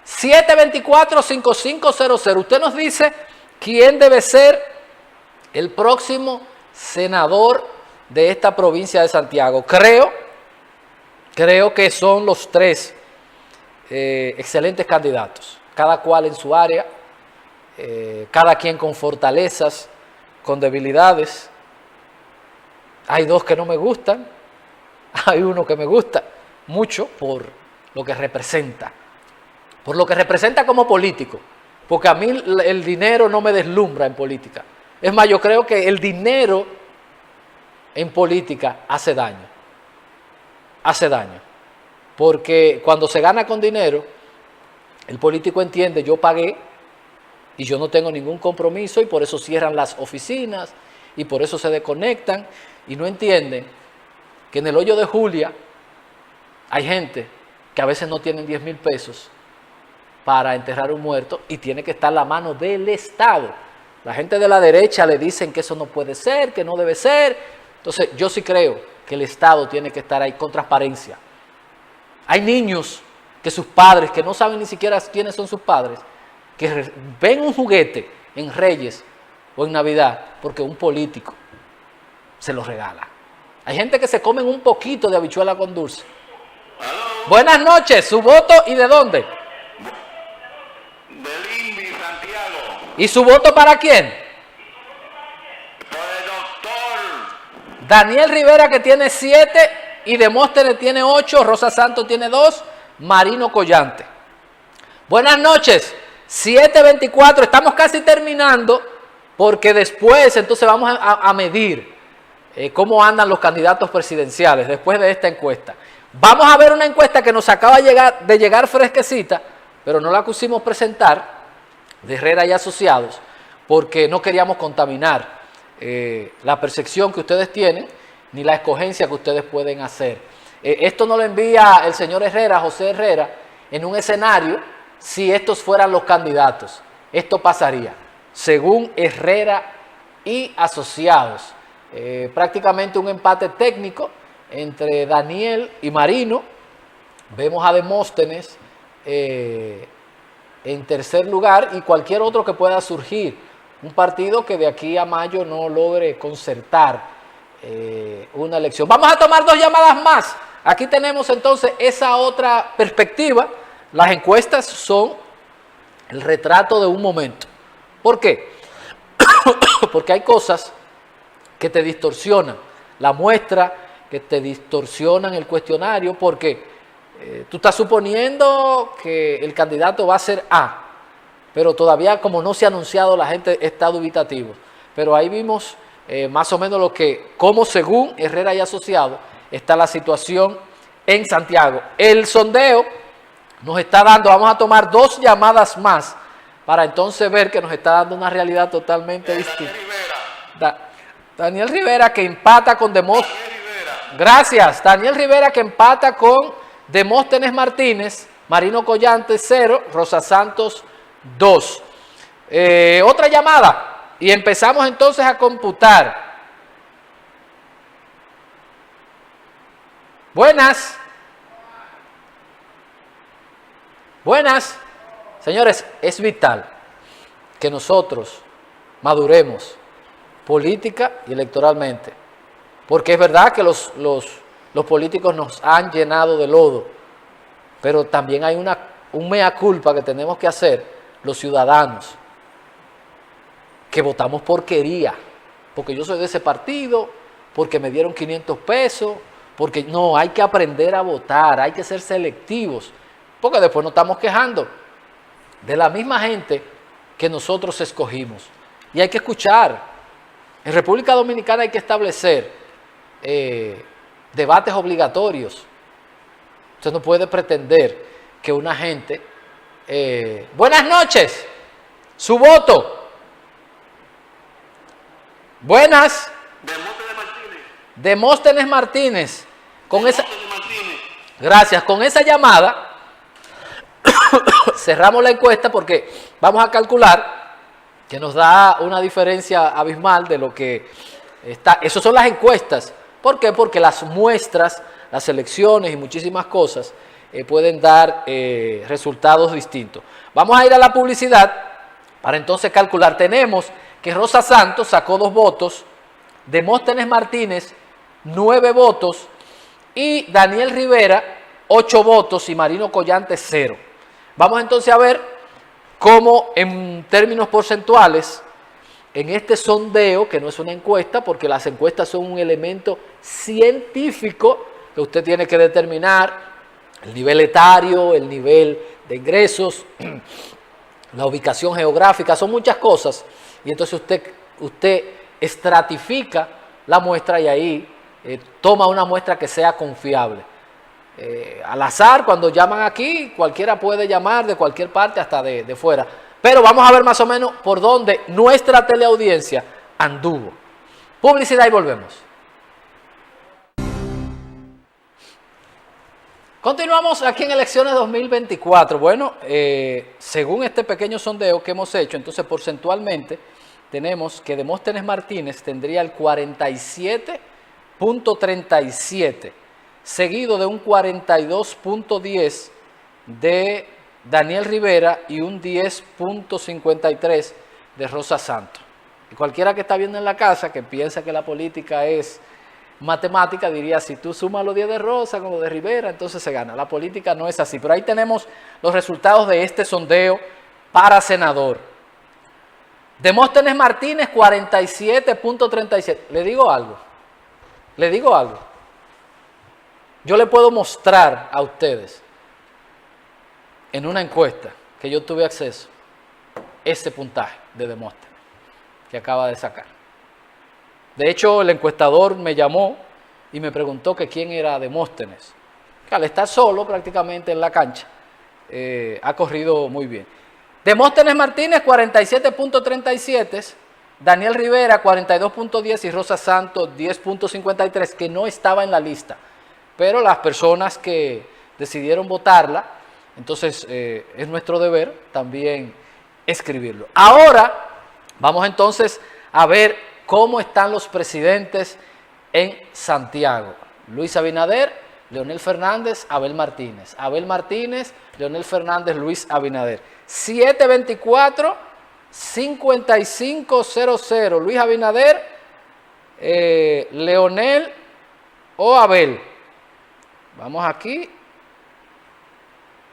724-5500. Usted nos dice quién debe ser el próximo senador de esta provincia de Santiago. Creo que son los 3 excelentes candidatos, cada cual en su área, cada quien con fortalezas, con debilidades. Hay 2 que no me gustan, hay uno que me gusta mucho por lo que representa como político, porque a mí el dinero no me deslumbra en política. Es más, yo creo que el dinero en política hace daño, porque cuando se gana con dinero, el político entiende, yo pagué y yo no tengo ningún compromiso, y por eso cierran las oficinas, y por eso se desconectan, y no entienden que en el hoyo de Julia hay gente que a veces no tienen 10,000 pesos para enterrar un muerto, y tiene que estar la mano del Estado. La gente de la derecha le dicen que eso no puede ser, que no debe ser. Entonces yo sí creo que el Estado tiene que estar ahí con transparencia. Hay niños que sus padres, que no saben ni siquiera quiénes son sus padres, que ven un juguete en Reyes o en Navidad porque un político se los regala. Hay gente que se comen un poquito de habichuela con dulce. Buenas noches, ¿su voto y de dónde? Del INVI, Santiago. ¿Y su voto para quién? Por el doctor. Daniel Rivera, que tiene 7, y Demóstenes tiene 8, Rosa Santos tiene 2, Marino Collante. Buenas noches, 7:24, estamos casi terminando, porque después entonces vamos a medir cómo andan los candidatos presidenciales después de esta encuesta. Vamos a ver una encuesta que nos acaba de llegar fresquecita, pero no la quisimos presentar, de Herrera y Asociados, porque no queríamos contaminar la percepción que ustedes tienen, ni la escogencia que ustedes pueden hacer. Esto nos lo envía el señor Herrera, José Herrera, en un escenario, si estos fueran los candidatos. Esto pasaría, según Herrera y Asociados. Prácticamente un empate técnico entre Daniel y Marino. Vemos a Demóstenes en tercer lugar, y cualquier otro que pueda surgir. Un partido que de aquí a mayo no logre concertar una elección. Vamos a tomar 2 llamadas más. Aquí tenemos entonces esa otra perspectiva. Las encuestas son el retrato de un momento. ¿Por qué? Porque hay cosas que te distorsionan la muestra, que te distorsionan el cuestionario, porque tú estás suponiendo que el candidato va a ser A, pero todavía como no se ha anunciado, la gente está dubitativo. Pero ahí vimos más o menos cómo según Herrera y Asociados está la situación en Santiago. El sondeo nos está dando, vamos a tomar 2 llamadas más para entonces ver que nos está dando una realidad totalmente distinta. Daniel Rivera, que empata con Demóstenes. Gracias. Daniel Rivera, que empata con Demóstenes Martínez, Marino Collante 0, Rosa Santos 2. Otra llamada y empezamos entonces a computar. Buenas. Buenas. Señores, es vital que nosotros maduremos política y electoralmente, porque es verdad que los políticos nos han llenado de lodo, pero también hay un mea culpa que tenemos que hacer los ciudadanos, que votamos porquería, porque yo soy de ese partido, porque me dieron 500 pesos, porque no, hay que aprender a votar, hay que ser selectivos, porque después nos estamos quejando de la misma gente que nosotros escogimos. Y hay que escuchar. En República Dominicana hay que establecer debates obligatorios. Usted no puede pretender que una gente... buenas noches, su voto. Buenas. Demóstenes Martínez. Gracias. Con esa llamada cerramos la encuesta porque vamos a calcular que nos da una diferencia abismal de lo que está. Esas son las encuestas. ¿Por qué? Porque las muestras, las elecciones y muchísimas cosas pueden dar resultados distintos. Vamos a ir a la publicidad para entonces calcular. Tenemos que Rosa Santos sacó 2 votos, Demóstenes Martínez 9 votos y Daniel Rivera 8 votos y Marino Collante 0. Vamos entonces a ver cómo en términos porcentuales, en este sondeo, que no es una encuesta, porque las encuestas son un elemento científico que usted tiene que determinar el nivel etario, el nivel de ingresos, la ubicación geográfica, son muchas cosas. Y entonces usted estratifica la muestra y ahí toma una muestra que sea confiable. Al azar, cuando llaman aquí, cualquiera puede llamar de cualquier parte, hasta de fuera. Pero vamos a ver más o menos por dónde nuestra teleaudiencia anduvo. Publicidad y volvemos. Continuamos aquí en elecciones 2024. Bueno, según este pequeño sondeo que hemos hecho, entonces porcentualmente tenemos que Demóstenes Martínez tendría el 47.37, seguido de un 42.10 de Daniel Rivera y un 10.53 de Rosa Santos. Y cualquiera que está viendo en la casa, que piensa que la política es matemática, diría, si tú sumas los 10 de Rosa con los de Rivera, entonces se gana. La política no es así. Pero ahí tenemos los resultados de este sondeo para senador. Demóstenes Martínez, 47.37. Le digo algo. Yo le puedo mostrar a ustedes en una encuesta que yo tuve acceso ese puntaje de Demóstenes que acaba de sacar. De hecho, el encuestador me llamó y me preguntó que quién era Demóstenes, que al estar solo prácticamente en la cancha ha corrido muy bien. Demóstenes Martínez 47.37, Daniel Rivera 42.10 y Rosa Santos 10.53, que no estaba en la lista, pero las personas que decidieron votarla, entonces es nuestro deber también escribirlo. Ahora vamos entonces a ver cómo están los presidentes en Santiago. Luis Abinader, Leonel Fernández, Abel Martínez. Abel Martínez, Leonel Fernández, Luis Abinader. 724-5500. Luis Abinader, Leonel o Abel. Vamos aquí.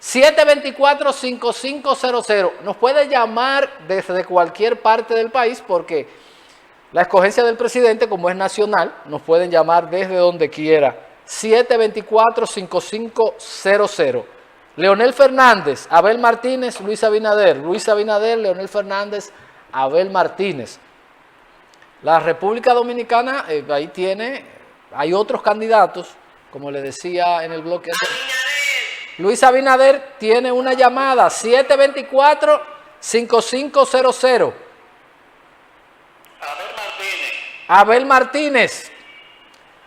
724-5500. Nos puede llamar desde cualquier parte del país porque La escogencia del presidente, como es nacional, nos pueden llamar desde donde quiera. 724-5500. Leonel Fernández, Abel Martínez, Luis Abinader. Luis Abinader, Leonel Fernández, Abel Martínez. La República Dominicana, ahí hay otros candidatos, como le decía en el bloque. Luis Abinader tiene una llamada, 724-5500. Abel Martínez,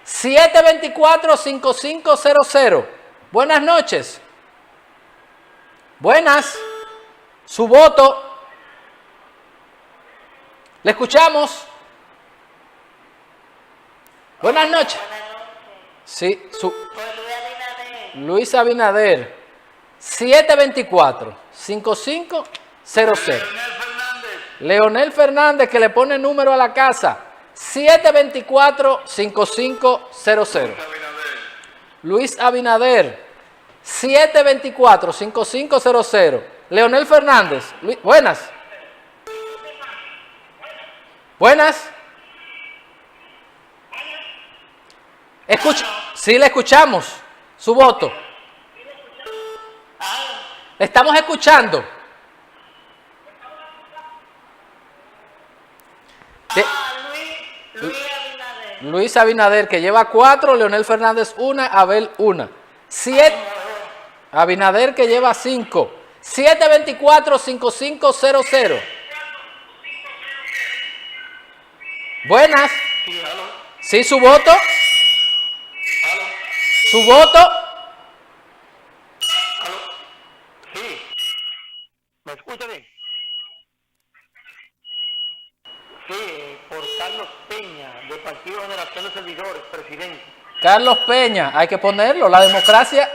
724-5500. Buenas noches. Buenas. Su voto. Le escuchamos. Buenas noches. Sí, Luis Abinader, 724-5500. Leonel Fernández, que le pone número a la casa, 724-5500. Luis Abinader, 724-5500. Leonel Fernández, buenas. Buenas. Sí, le escuchamos. Su voto. Le estamos escuchando. Luis Abinader, que lleva 4, Leonel Fernández 1, Abel 1. Abinader, que lleva 5. 724-5500. Buenas. Sí, su voto. Su voto. Sí. ¿Me escucha bien? Sí, por Carlos Peña, del Partido Generación de Servidores, presidente. Carlos Peña, hay que ponerlo. La democracia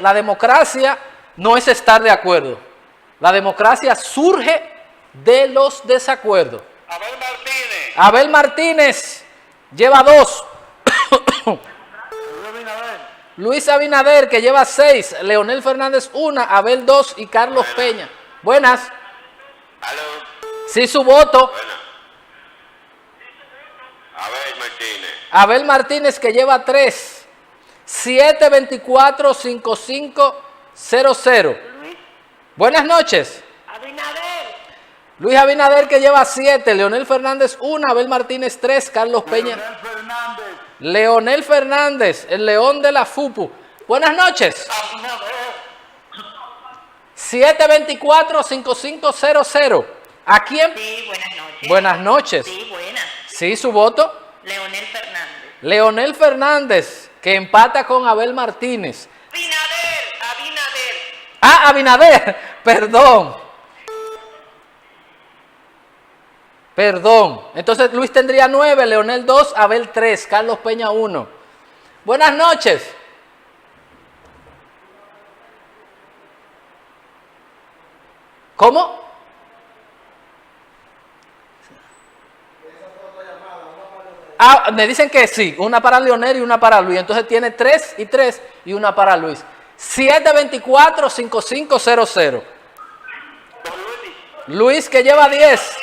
no es estar de acuerdo. La democracia surge de los desacuerdos. Abel Martínez. Abel Martínez lleva 2. Luis Abinader, que lleva 6. Leonel Fernández 1, Abel 2 y Carlos Peña. Buenas. Aló. Sí, su voto. Buenas. Abel Martínez. Abel Martínez, que lleva 3. 724-5500. Buenas noches. Abinader. Luis Abinader, que lleva 7. Leonel Fernández 1, Abel Martínez 3, Carlos Peña. Leonel Fernández, el león de la FUPU. Buenas noches. 724-5500. ¿A quién? Sí, buenas noches. Buenas noches. Sí, buenas. Sí, su voto. Leonel Fernández. Leonel Fernández, que empata con Abel Martínez. Abinader. Ah, Abinader, perdón. Entonces Luis tendría 9, Leonel 2, Abel 3, Carlos Peña 1. Buenas noches. ¿Cómo? Ah, me dicen que sí, una para Leonel y una para Luis. Entonces tiene 3 y 3 y una para Luis. 724-5500. Luis, que lleva 10.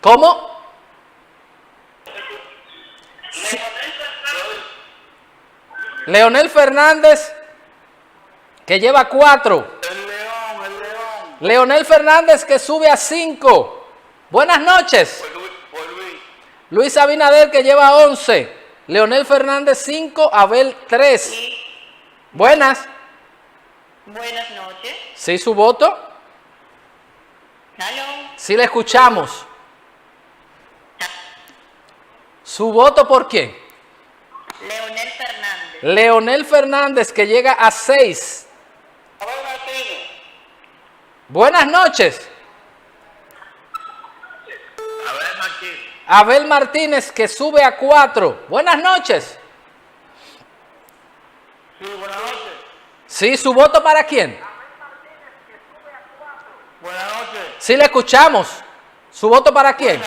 ¿Cómo? Sí. Leonel Fernández, que lleva 4. El león. Leonel Fernández, que sube a 5. Buenas noches. Por Luis. Luis Abinader, que lleva 11. Leonel Fernández 5, Abel 3. Sí. Buenas. Buenas noches. ¿Sí su voto? Aló. Sí le escuchamos. ¿Su voto por quién? Leonel Fernández. Leonel Fernández, que llega a 6. Abel Martínez. Buenas noches. Abel Martínez. Abel Martínez, que sube a 4. Buenas noches. Sí, buenas noches. ¿Sí su voto para quién? Buenas noches. Sí le escuchamos. ¿Su voto para quién?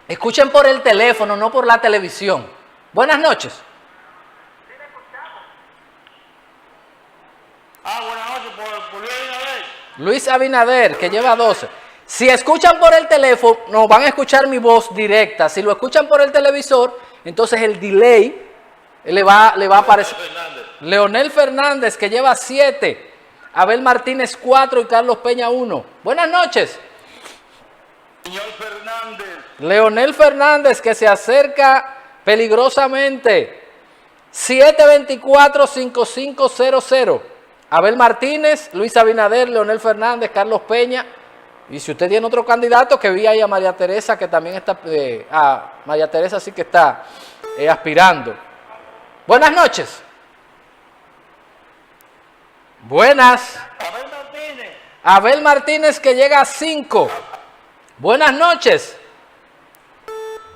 Escuchen por el teléfono, no por la televisión. Buenas noches. Buenas noches por Luis Abinader. Luis Abinader, que lleva 12. Si escuchan por el teléfono, van a escuchar mi voz directa. Si lo escuchan por el televisor, entonces el delay le va a aparecer. Leonel Fernández, que lleva 7. Abel Martínez 4 y Carlos Peña 1. Buenas noches. Señor Fernández. Leonel Fernández, que se acerca peligrosamente. 724-5500. Abel Martínez, Luis Abinader, Leonel Fernández, Carlos Peña. Y si usted tiene otro candidato, que vi ahí a María Teresa, que también está, María Teresa sí que está aspirando. Buenas noches. Buenas. Abel Martínez. Abel Martínez, que llega a 5. Buenas noches.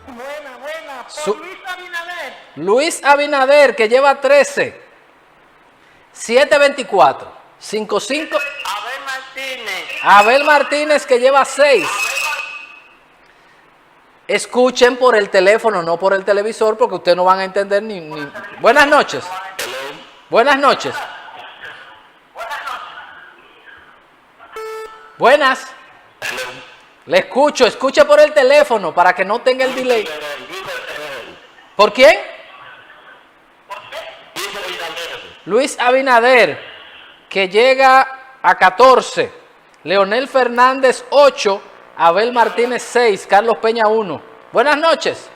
Buena. Su- Luis Abinader. Luis Abinader, que lleva 13. 724-55. Abel Martínez. Abel Martínez, que lleva 6. Escuchen por el teléfono, no por el televisor, porque ustedes no van a entender ni... Buenas noches. Buenas noches. Buenas. Le escucho, escuche por el teléfono para que no tenga el delay. ¿Por quién? Luis Abinader, que llega a 14. Leonel Fernández 8. Abel Martínez 6. Carlos Peña 1. Buenas noches.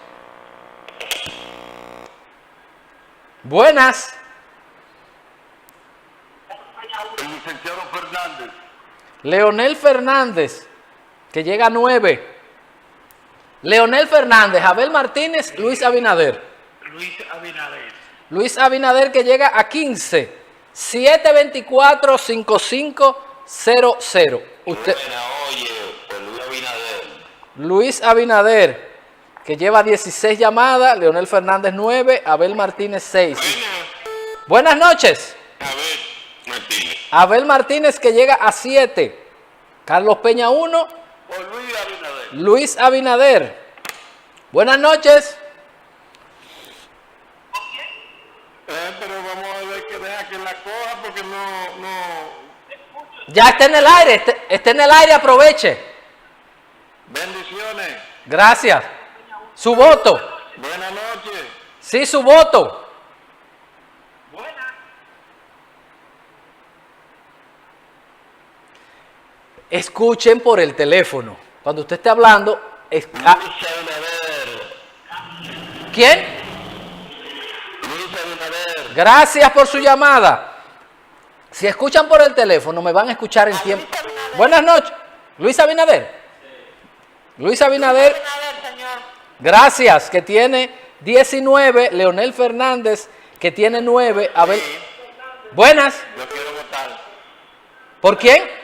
Buenas. El licenciado Fernández. Leonel Fernández, que llega a 9. Leonel Fernández, Abel Martínez, Luis Abinader. Luis Abinader. Luis Abinader, que llega a 15. 724-5500. Usted, Oye, pues Luis Abinader. Luis Abinader, que lleva 16 llamadas. Leonel Fernández 9. Abel Martínez 6. Buenas noches. Abel Martínez. Abel Martínez, que llega a 7. Carlos Peña 1. Por Luis Abinader. Luis Abinader. Buenas noches. Pero vamos a ver que deja que la coja porque no. Ya está en el aire. Está en el aire, aproveche. Bendiciones. Gracias. Su voto. Buenas noches. Sí, su voto. Escuchen por el teléfono. Cuando usted esté hablando... Luis Abinader. ¿Quién? Luis Abinader. Gracias por su llamada. Si escuchan por el teléfono, me van a escuchar en tiempo. Buenas noches. Luis Abinader. Luis Abinader. Abinader, señor. Gracias, que tiene 19. Leonel Fernández, que tiene 9. Abel. Buenas. Yo quiero votar. ¿Por quién?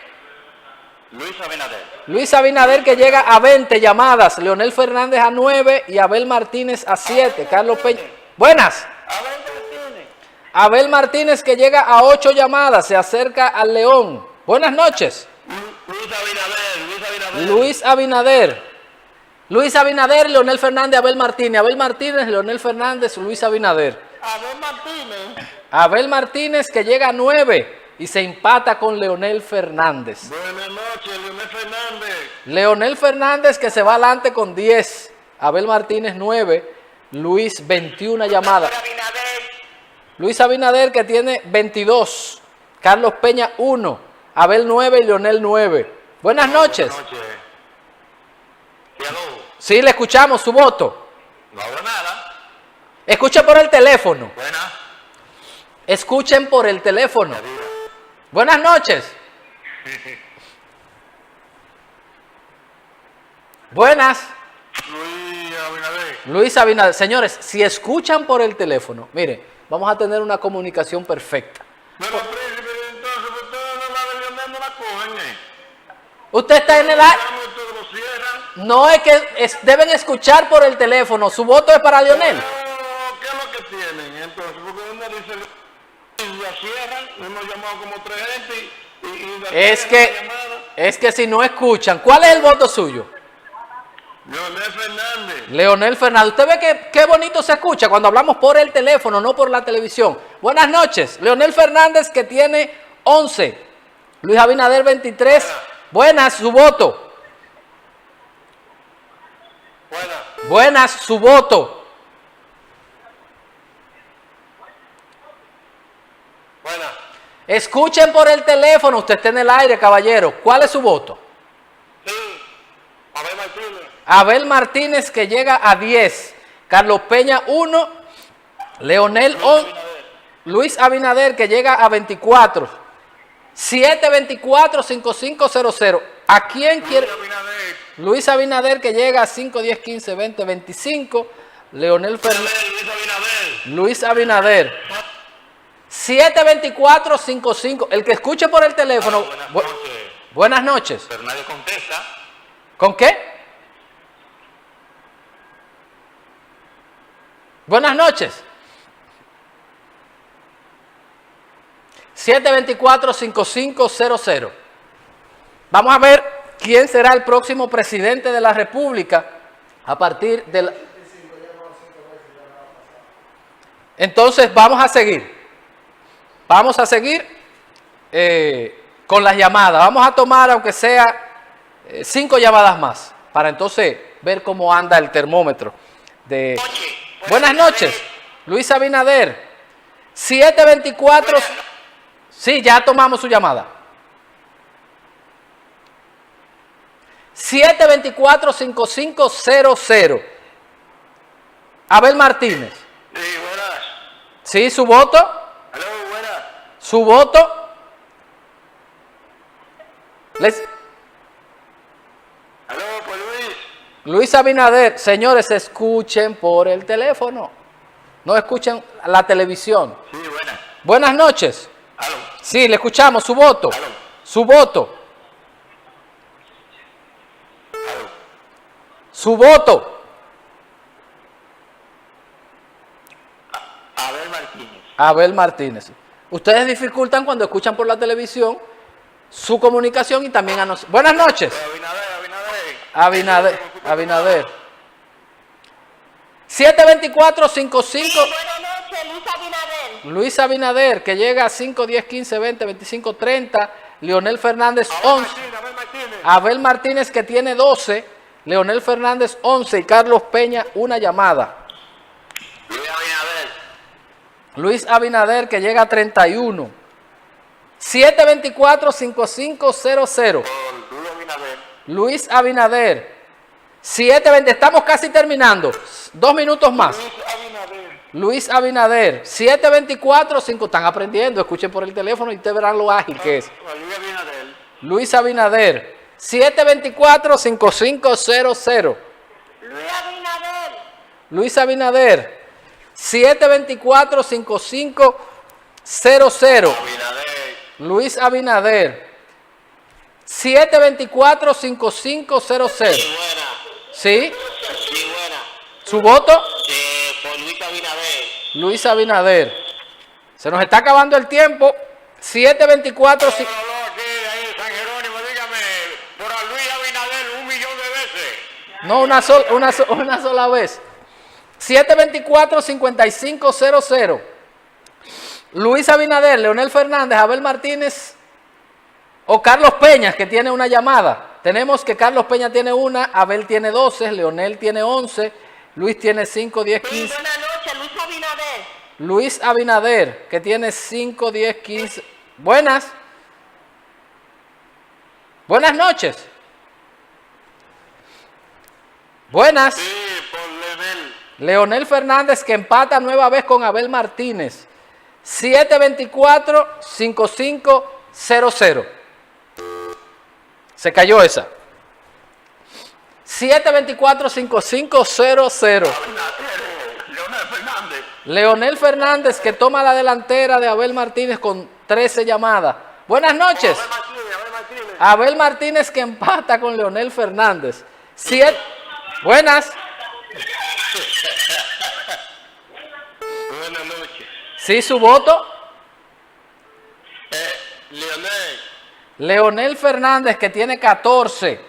Luis Abinader. Luis Abinader, que llega a 20 llamadas. Leonel Fernández a 9 y Abel Martínez a 7. Carlos Peña. Buenas. Abel Martínez. Abel Martínez, que llega a 8 llamadas. Se acerca al León. Buenas noches. Luis Abinader. Luis Abinader. Luis Abinader. Luis Abinader, Leonel Fernández, Abel Martínez. Abel Martínez, Leonel Fernández, Luis Abinader. Abel Martínez. Abel Martínez, que llega a 9 y se empata con Leonel Fernández. Buenas noches, Leonel Fernández. Leonel Fernández, que se va adelante con 10. Abel Martínez 9. Luis 21 llamadas. Por Abinader. Luis Abinader, que tiene 22. Carlos Peña 1. Abel 9 y Leonel 9. Buenas noches. Buenas noches. ¿Y aló? Sí, le escuchamos su voto. No habla nada. Escucha por el teléfono. Buenas. Escuchen por el teléfono. Buenas noches. Buenas. Luis Abinader. Luis Abinader. Señores, si escuchan por el teléfono, mire, vamos a tener una comunicación perfecta. Pero príncipe, entonces ustedes no la de Leonel no la cogen, Usted está en el aire. Llamo y ustedes lo cierran. No es que deben escuchar por el teléfono. Su voto es para Leonel. Pero, ¿qué es lo que tienen? Entonces, porque uno dice y la cierran, hemos llamado como 3 gente y la Es cierran la que, llamada. es que si no escuchan, ¿cuál es el voto suyo? Leonel Fernández. Leonel Fernández. Usted ve que qué bonito se escucha cuando hablamos por el teléfono, no por la televisión. Buenas noches. Leonel Fernández, que tiene 11. Luis Abinader 23. Buenas, su voto. Buenas. Buenas, su voto. Buenas. Escuchen por el teléfono, usted está en el aire, caballero. ¿Cuál es su voto? Sí. Abel Martínez. Abel Martínez, que llega a 10. Carlos Peña, 1. Leonel, 11. Luis Abinader, que llega a 24. 724-5500. ¿A quién quiere? Abinader. Luis Abinader, que llega a 5, 10, 15, 20, 25. Leonel Fernández. Luis Abinader. Luis Abinader. 724-55. El que escuche por el teléfono. Buenas noches. Buenas noches. Pero nadie contesta. ¿Con qué? Buenas noches. 724-5500. Vamos a ver quién será el próximo presidente de la República a partir del... Entonces vamos a seguir. Vamos a seguir con las llamadas. Vamos a tomar, aunque sea 5 llamadas más, para entonces ver cómo anda el termómetro. Buenas noches, Luis Abinader. 724. Sí, ya tomamos su llamada. 724-5500. Abel Martínez. Sí, buenas. Sí, su voto. Aló, buenas. Su voto. Aló, pues Luis. Luis Abinader. Señores, escuchen por el teléfono. No escuchen la televisión. Sí, buenas. Buenas noches. Aló. Sí, le escuchamos. Su voto. Aló. Su voto. Aló. Su voto. Abel Martínez. Abel Martínez. Ustedes dificultan cuando escuchan por la televisión su comunicación y también a nosotros. Buenas noches. Abinader. Abinader. 724-55. Buenas noches, Luis Abinader. Luis Abinader, que llega a 5, 10, 15, 20, 25, 30. Leonel Fernández, 11. Abel Martínez. Abel Martínez, que tiene 12. Leonel Fernández, 11. Y Carlos Peña, una llamada. Luis Abinader. Luis Abinader, que llega a 31. 724-5500. Por Luis Abinader. Luis Abinader. 720. Estamos casi terminando. 2 minutos más. Luis Abinader. Luis Abinader. 724-5. Están aprendiendo. Escuchen por el teléfono y ustedes verán lo ágil que es. Luis Abinader. Luis Abinader. 724-5500. Luis Abinader. Luis Abinader. 724-5500. Abinader. Luis Abinader. 724-5500. Sí, buena. ¿Sí? Sí, buena. ¿Su voto? Por Luis Abinader. Luis Abinader. Se nos está acabando el tiempo. 724. Aquí, ahí en San Jerónimo, dígame, por a Luis Abinader 1 millón de veces. No, una sola vez. 724-5500. Luis Abinader, Leonel Fernández, Abel Martínez o Carlos Peña, que tiene una llamada. Tenemos que Carlos Peña tiene una, Abel tiene 12, Leonel tiene 11, Luis tiene 5, 10, Sí, 15. buenas noches, Luis Abinader. Luis Abinader, que tiene 5, 10, 15. Buenas. Buenas noches. Buenas. Sí, por Leonel. Leonel Fernández, que empata nueva vez con Abel Martínez. 724-5500. Se cayó esa. 724-5500. Leonel Fernández. Leonel Fernández, que toma la delantera de Abel Martínez con 13 llamadas. Buenas noches. Abel Martínez. Abel Martínez, que empata con Leonel Fernández. Buenas. Buenas noches. Sí, su voto. Leonel. Leonel Fernández, que tiene 14.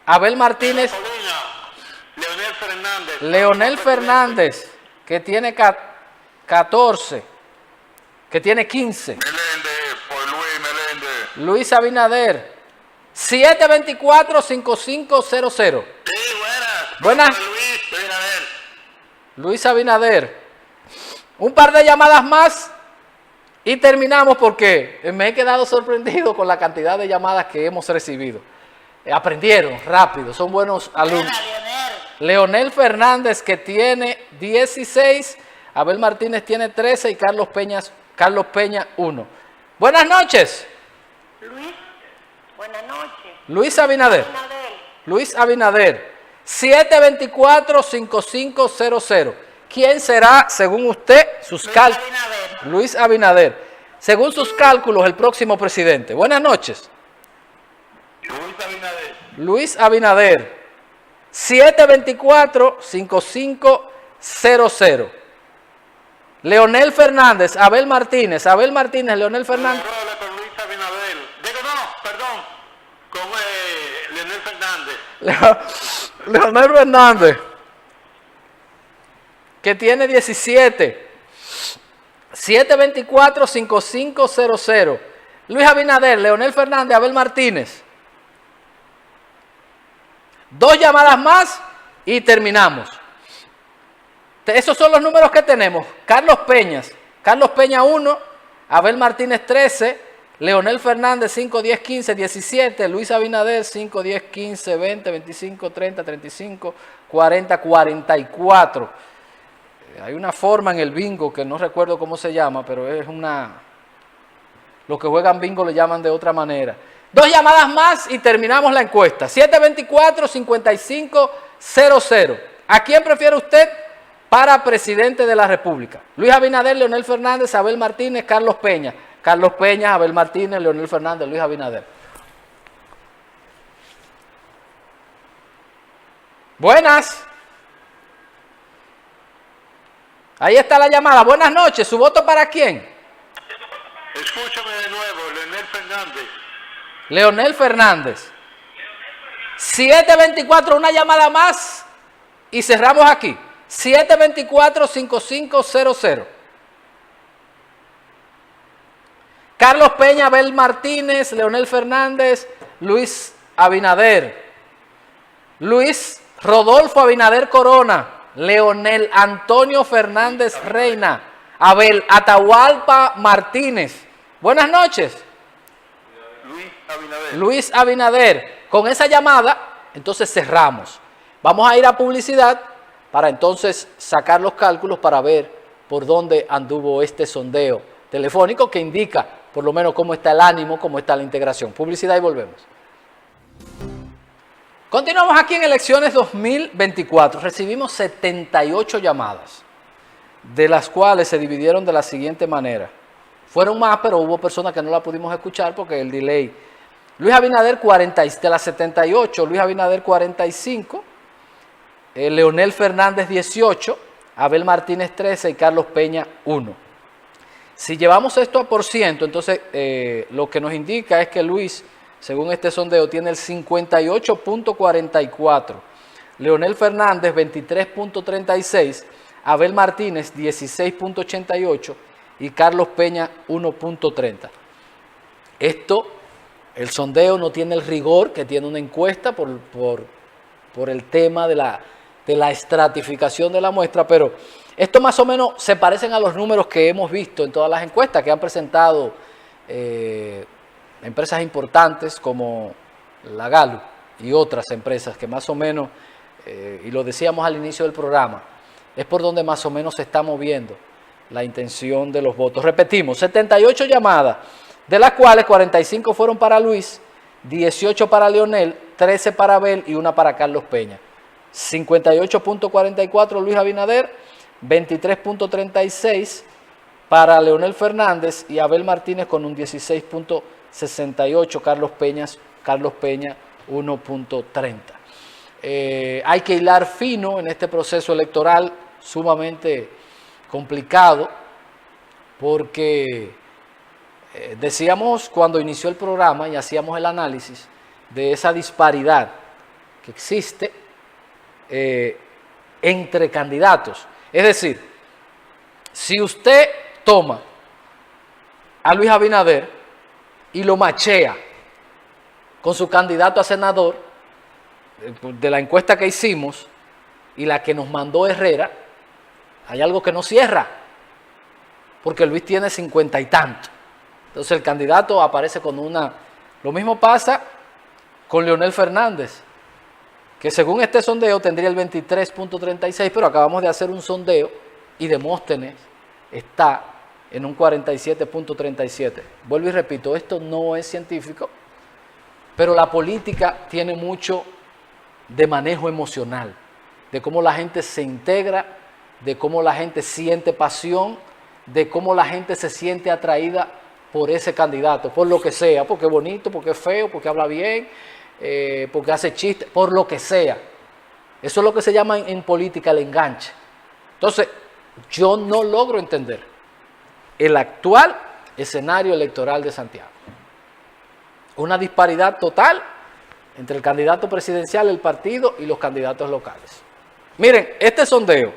Abel Martínez. Colina. Leonel Fernández. Leonel Fernández, que tiene 14. Que tiene 15. Meléndez, por Luis Meléndez. Luis Abinader. 724-5500. Sí, buenas. Buenas. Luis Abinader. Luis Abinader. Un par de llamadas más y terminamos porque me he quedado sorprendido con la cantidad de llamadas que hemos recibido. Aprendieron rápido, son buenos alumnos. Leonel Fernández, que tiene 16, Abel Martínez tiene 13 y Carlos Peña 1. Buenas noches. Luis, buenas noches. Luis Abinader. Luis Abinader. 724-5500. ¿Quién será, según usted, sus cálculos? Luis Abinader. Según sus cálculos, el próximo presidente. Buenas noches. Luis Abinader. Luis Abinader. 724-5500. Leonel Fernández, Abel Martínez, Leonel Fernández. Habla con Luis Abinader. Digo, no, perdón, con Leonel Fernández. Leonel Fernández, que tiene 17. 724-5500. Luis Abinader, Leonel Fernández, Abel Martínez. 2 llamadas más y terminamos. Esos son los números que tenemos. Carlos Peña 1, Abel Martínez 13, Leonel Fernández 5, 10, 15, 17, Luis Abinader 5, 10, 15, 20, 25, 30, 35, 40, 44. Hay una forma en el bingo que no recuerdo cómo se llama, pero es una... Los que juegan bingo le llaman de otra manera. 2 llamadas más y terminamos la encuesta. 724-5500. ¿A quién prefiere usted para presidente de la República? Luis Abinader, Leonel Fernández, Abel Martínez, Carlos Peña. Carlos Peña, Abel Martínez, Leonel Fernández, Luis Abinader. Buenas. Ahí está la llamada. Buenas noches. ¿Su voto para quién? Escúchame de nuevo, Leonel Fernández. Leonel Fernández. 724, una llamada más y cerramos aquí. 724-5500. Carlos Peña, Abel Martínez, Leonel Fernández, Luis Abinader. Luis Rodolfo Abinader Corona, Leonel Antonio Fernández Reina, Abel Atahualpa Martínez. Buenas noches. Luis Abinader. Con esa llamada, entonces cerramos. Vamos a ir a publicidad para entonces sacar los cálculos para ver por dónde anduvo este sondeo telefónico que indica por lo menos cómo está el ánimo, cómo está la integración. Publicidad y volvemos. Continuamos aquí en elecciones 2024. Recibimos 78 llamadas, de las cuales se dividieron de la siguiente manera. Fueron más, pero hubo personas que no la pudimos escuchar porque el delay. Luis Abinader 40, de las 78, Luis Abinader 45, Leonel Fernández 18, Abel Martínez 13 y Carlos Peña 1. Si llevamos esto a por ciento, entonces lo que nos indica es que Luis, según este sondeo, tiene el 58.44, Leonel Fernández 23.36, Abel Martínez 16.88 y Carlos Peña 1.30. El sondeo no tiene el rigor que tiene una encuesta por el tema de la estratificación de la muestra, pero esto más o menos se parecen a los números que hemos visto en todas las encuestas que han presentado empresas importantes como la Gallup y otras empresas que más o menos, y lo decíamos al inicio del programa, es por donde más o menos se está moviendo la intención de los votos. Repetimos, 78 llamadas, de las cuales 45 fueron para Luis, 18 para Leonel, 13 para Abel y una para Carlos Peña. 58.44 Luis Abinader, 23.36 para Leonel Fernández y Abel Martínez con un 16.68, Carlos Peña 1.30. Hay que hilar fino en este proceso electoral sumamente complicado porque decíamos cuando inició el programa y hacíamos el análisis de esa disparidad que existe entre candidatos. Es decir, si usted toma a Luis Abinader y lo machea con su candidato a senador, de la encuesta que hicimos, y la que nos mandó Herrera, hay algo que no cierra, porque Luis tiene 50 y tanto. Entonces el candidato aparece con una... Lo mismo pasa con Leonel Fernández, que según este sondeo tendría el 23.36, pero acabamos de hacer un sondeo y Demóstenes está en un 47.37. Vuelvo y repito, esto no es científico, pero la política tiene mucho de manejo emocional, de cómo la gente se integra, de cómo la gente siente pasión, de cómo la gente se siente atraída por ese candidato, por lo que sea, porque es bonito, porque es feo, porque habla bien, porque hace chistes, por lo que sea. Eso es lo que se llama en política el enganche. Entonces, yo no logro entender el actual escenario electoral de Santiago. Una disparidad total entre el candidato presidencial, el partido y los candidatos locales. Miren, este sondeo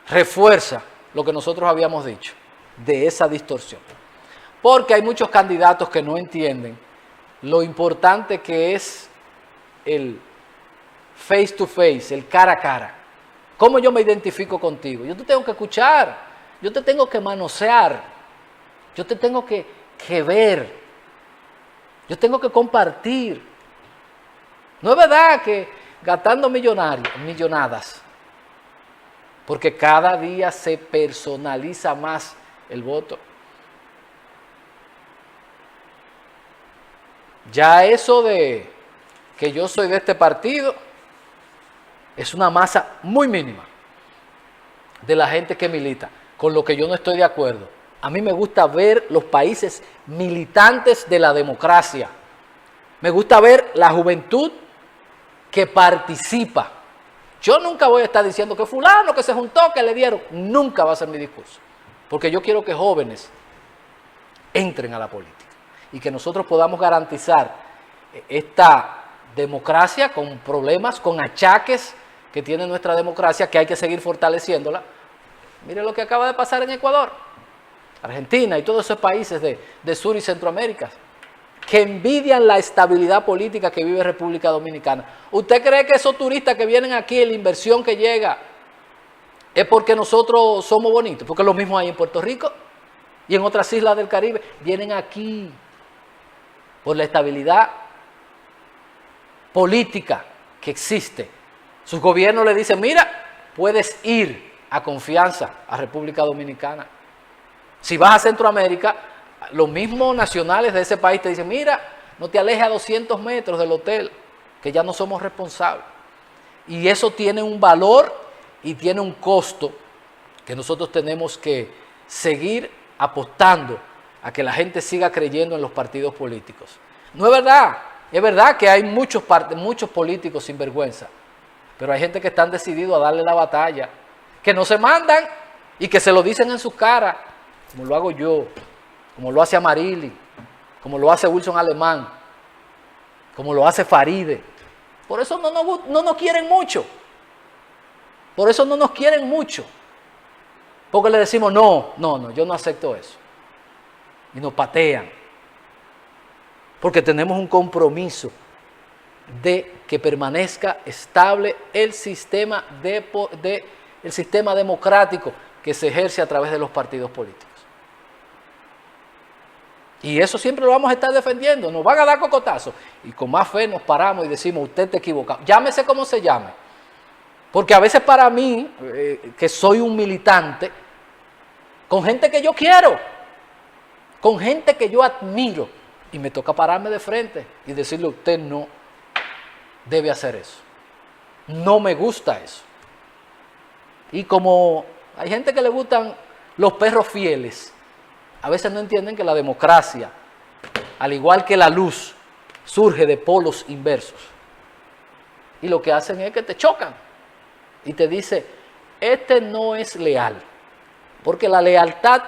refuerza lo que nosotros habíamos dicho de esa distorsión. Porque hay muchos candidatos que no entienden lo importante que es el face to face, el cara a cara. ¿Cómo yo me identifico contigo? Yo te tengo que escuchar, yo te tengo que manosear, yo te tengo que ver, yo tengo que compartir. No es verdad que gastando millonadas, porque cada día se personaliza más el voto. Ya eso de que yo soy de este partido es una masa muy mínima de la gente que milita, con lo que yo no estoy de acuerdo. A mí me gusta ver los países militantes de la democracia. Me gusta ver la juventud que participa. Yo nunca voy a estar diciendo que fulano que se juntó, que le dieron. Nunca va a ser mi discurso. Porque yo quiero que jóvenes entren a la política y que nosotros podamos garantizar esta democracia con problemas, con achaques que tiene nuestra democracia, que hay que seguir fortaleciéndola. Mire lo que acaba de pasar en Ecuador, Argentina y todos esos países de Sur y Centroamérica, que envidian la estabilidad política que vive República Dominicana. ¿Usted cree que esos turistas que vienen aquí, la inversión que llega, es porque nosotros somos bonitos? Porque lo mismo hay en Puerto Rico y en otras islas del Caribe. Vienen aquí por la estabilidad política que existe. Sus gobiernos le dicen, mira, puedes ir a confianza a República Dominicana. Si vas a Centroamérica, los mismos nacionales de ese país te dicen, mira, no te alejes a 200 metros del hotel, que ya no somos responsables. Y eso tiene un valor y tiene un costo que nosotros tenemos que seguir apostando a que la gente siga creyendo en los partidos políticos. No es verdad que hay muchos políticos sin vergüenza, pero hay gente que están decididos a darle la batalla, que no se mandan y que se lo dicen en sus caras, como lo hago yo, como lo hace Amarili, como lo hace Wilson Alemán, como lo hace Faride. Por eso no nos quieren mucho. Por eso no nos quieren mucho. Porque le decimos, no, yo no acepto eso. Y nos patean. Porque tenemos un compromiso de que permanezca estable el sistema democrático que se ejerce a través de los partidos políticos. Y eso siempre lo vamos a estar defendiendo. Nos van a dar cocotazo. Y con más fe nos paramos y decimos, usted está equivocado. Llámese como se llame. Porque a veces para mí, que soy un militante, con gente que yo quiero, con gente que yo admiro, y me toca pararme de frente y decirle, usted no debe hacer eso. No me gusta eso. Y como hay gente que le gustan los perros fieles, a veces no entienden que la democracia, al igual que la luz, surge de polos inversos. Y lo que hacen es que te chocan y te dice, este no es leal. Porque la lealtad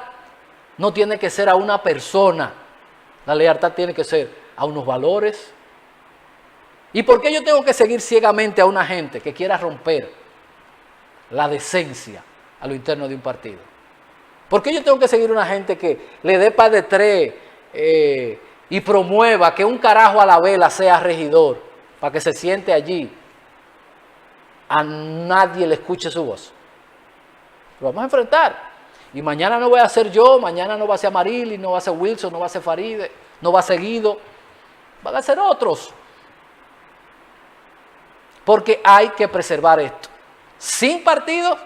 no tiene que ser a una persona, la lealtad tiene que ser a unos valores. ¿Y por qué yo tengo que seguir ciegamente a una gente que quiera romper la decencia a lo interno de un partido? ¿Por qué yo tengo que seguir a una gente que le dé para de tres y promueva que un carajo a la vela sea regidor para que se siente allí a nadie le escuche su voz. Lo vamos a enfrentar. Y mañana no voy a ser yo, mañana no va a ser Amarili, no va a ser Wilson, no va a ser Faride, no va a ser Guido, van a ser otros. Porque hay que preservar esto. Sin partidos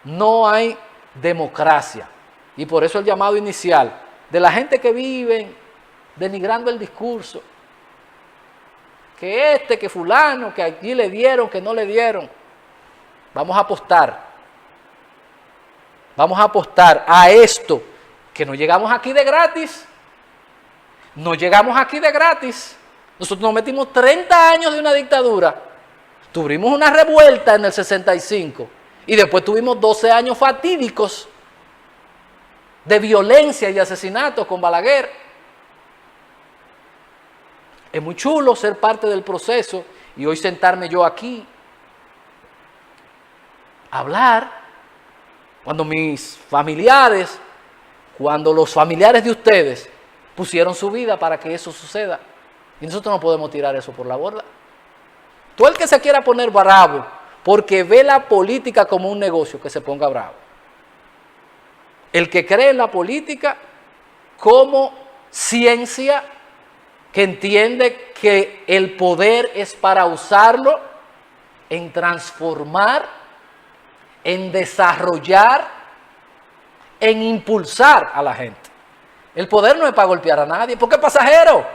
no hay democracia. Y por eso el llamado inicial de la gente que vive denigrando el discurso. Que fulano, que aquí le dieron, que no le dieron. Vamos a apostar. Vamos a apostar a esto, que no llegamos aquí de gratis. No llegamos aquí de gratis. Nosotros nos metimos 30 años de una dictadura. Tuvimos una revuelta en el 65 y después tuvimos 12 años fatídicos de violencia y de asesinatos con Balaguer. Es muy chulo ser parte del proceso y hoy sentarme yo aquí a hablar. Cuando mis familiares, cuando los familiares de ustedes pusieron su vida para que eso suceda. Y nosotros no podemos tirar eso por la borda. Todo el que se quiera poner bravo porque ve la política como un negocio, que se ponga bravo. El que cree en la política como ciencia, que entiende que el poder es para usarlo en transformar, en desarrollar, en impulsar a la gente. El poder no es para golpear a nadie, porque es pasajero.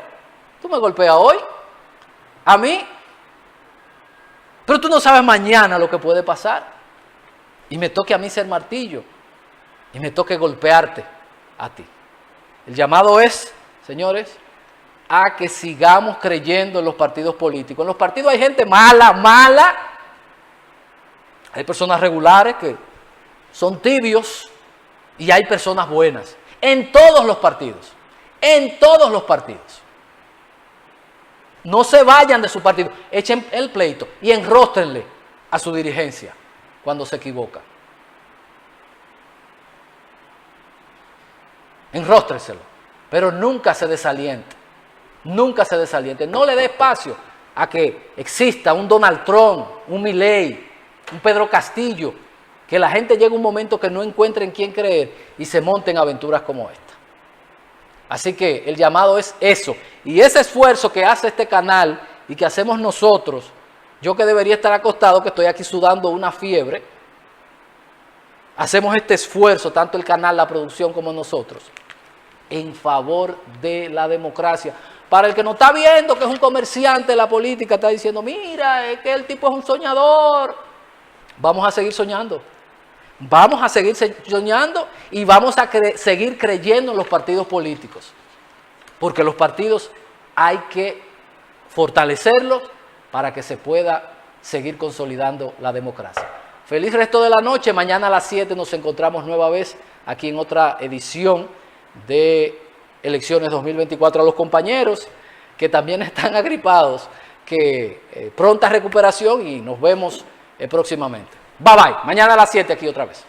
Tú me golpeas hoy, a mí, pero tú no sabes mañana lo que puede pasar. Y me toque a mí ser martillo, y me toque golpearte a ti. El llamado es, señores, a que sigamos creyendo en los partidos políticos. En los partidos hay gente mala. Hay personas regulares que son tibios y hay personas buenas. En todos los partidos. En todos los partidos. No se vayan de su partido. Echen el pleito y enróstrenle a su dirigencia cuando se equivoca. Enróstrenselo. Pero nunca se desaliente. Nunca se desaliente. No le dé espacio a que exista un Donald Trump, un Milei, un Pedro Castillo, que la gente llegue un momento que no encuentre en quién creer y se monten aventuras como esta. Así que el llamado es eso. Y ese esfuerzo que hace este canal y que hacemos nosotros, yo que debería estar acostado, que estoy aquí sudando una fiebre, hacemos este esfuerzo, tanto el canal, la producción como nosotros, en favor de la democracia. Para el que no está viendo, que es un comerciante de la política, está diciendo, mira, es que el tipo es un soñador. Vamos a seguir soñando. Vamos a seguir soñando y vamos a seguir creyendo en los partidos políticos. Porque los partidos hay que fortalecerlos para que se pueda seguir consolidando la democracia. Feliz resto de la noche. Mañana a las 7 nos encontramos nueva vez aquí en otra edición de Elecciones 2024. A los compañeros que también están agripados, que pronta recuperación y nos vemos próximamente. Bye bye. Mañana a las 7 aquí otra vez.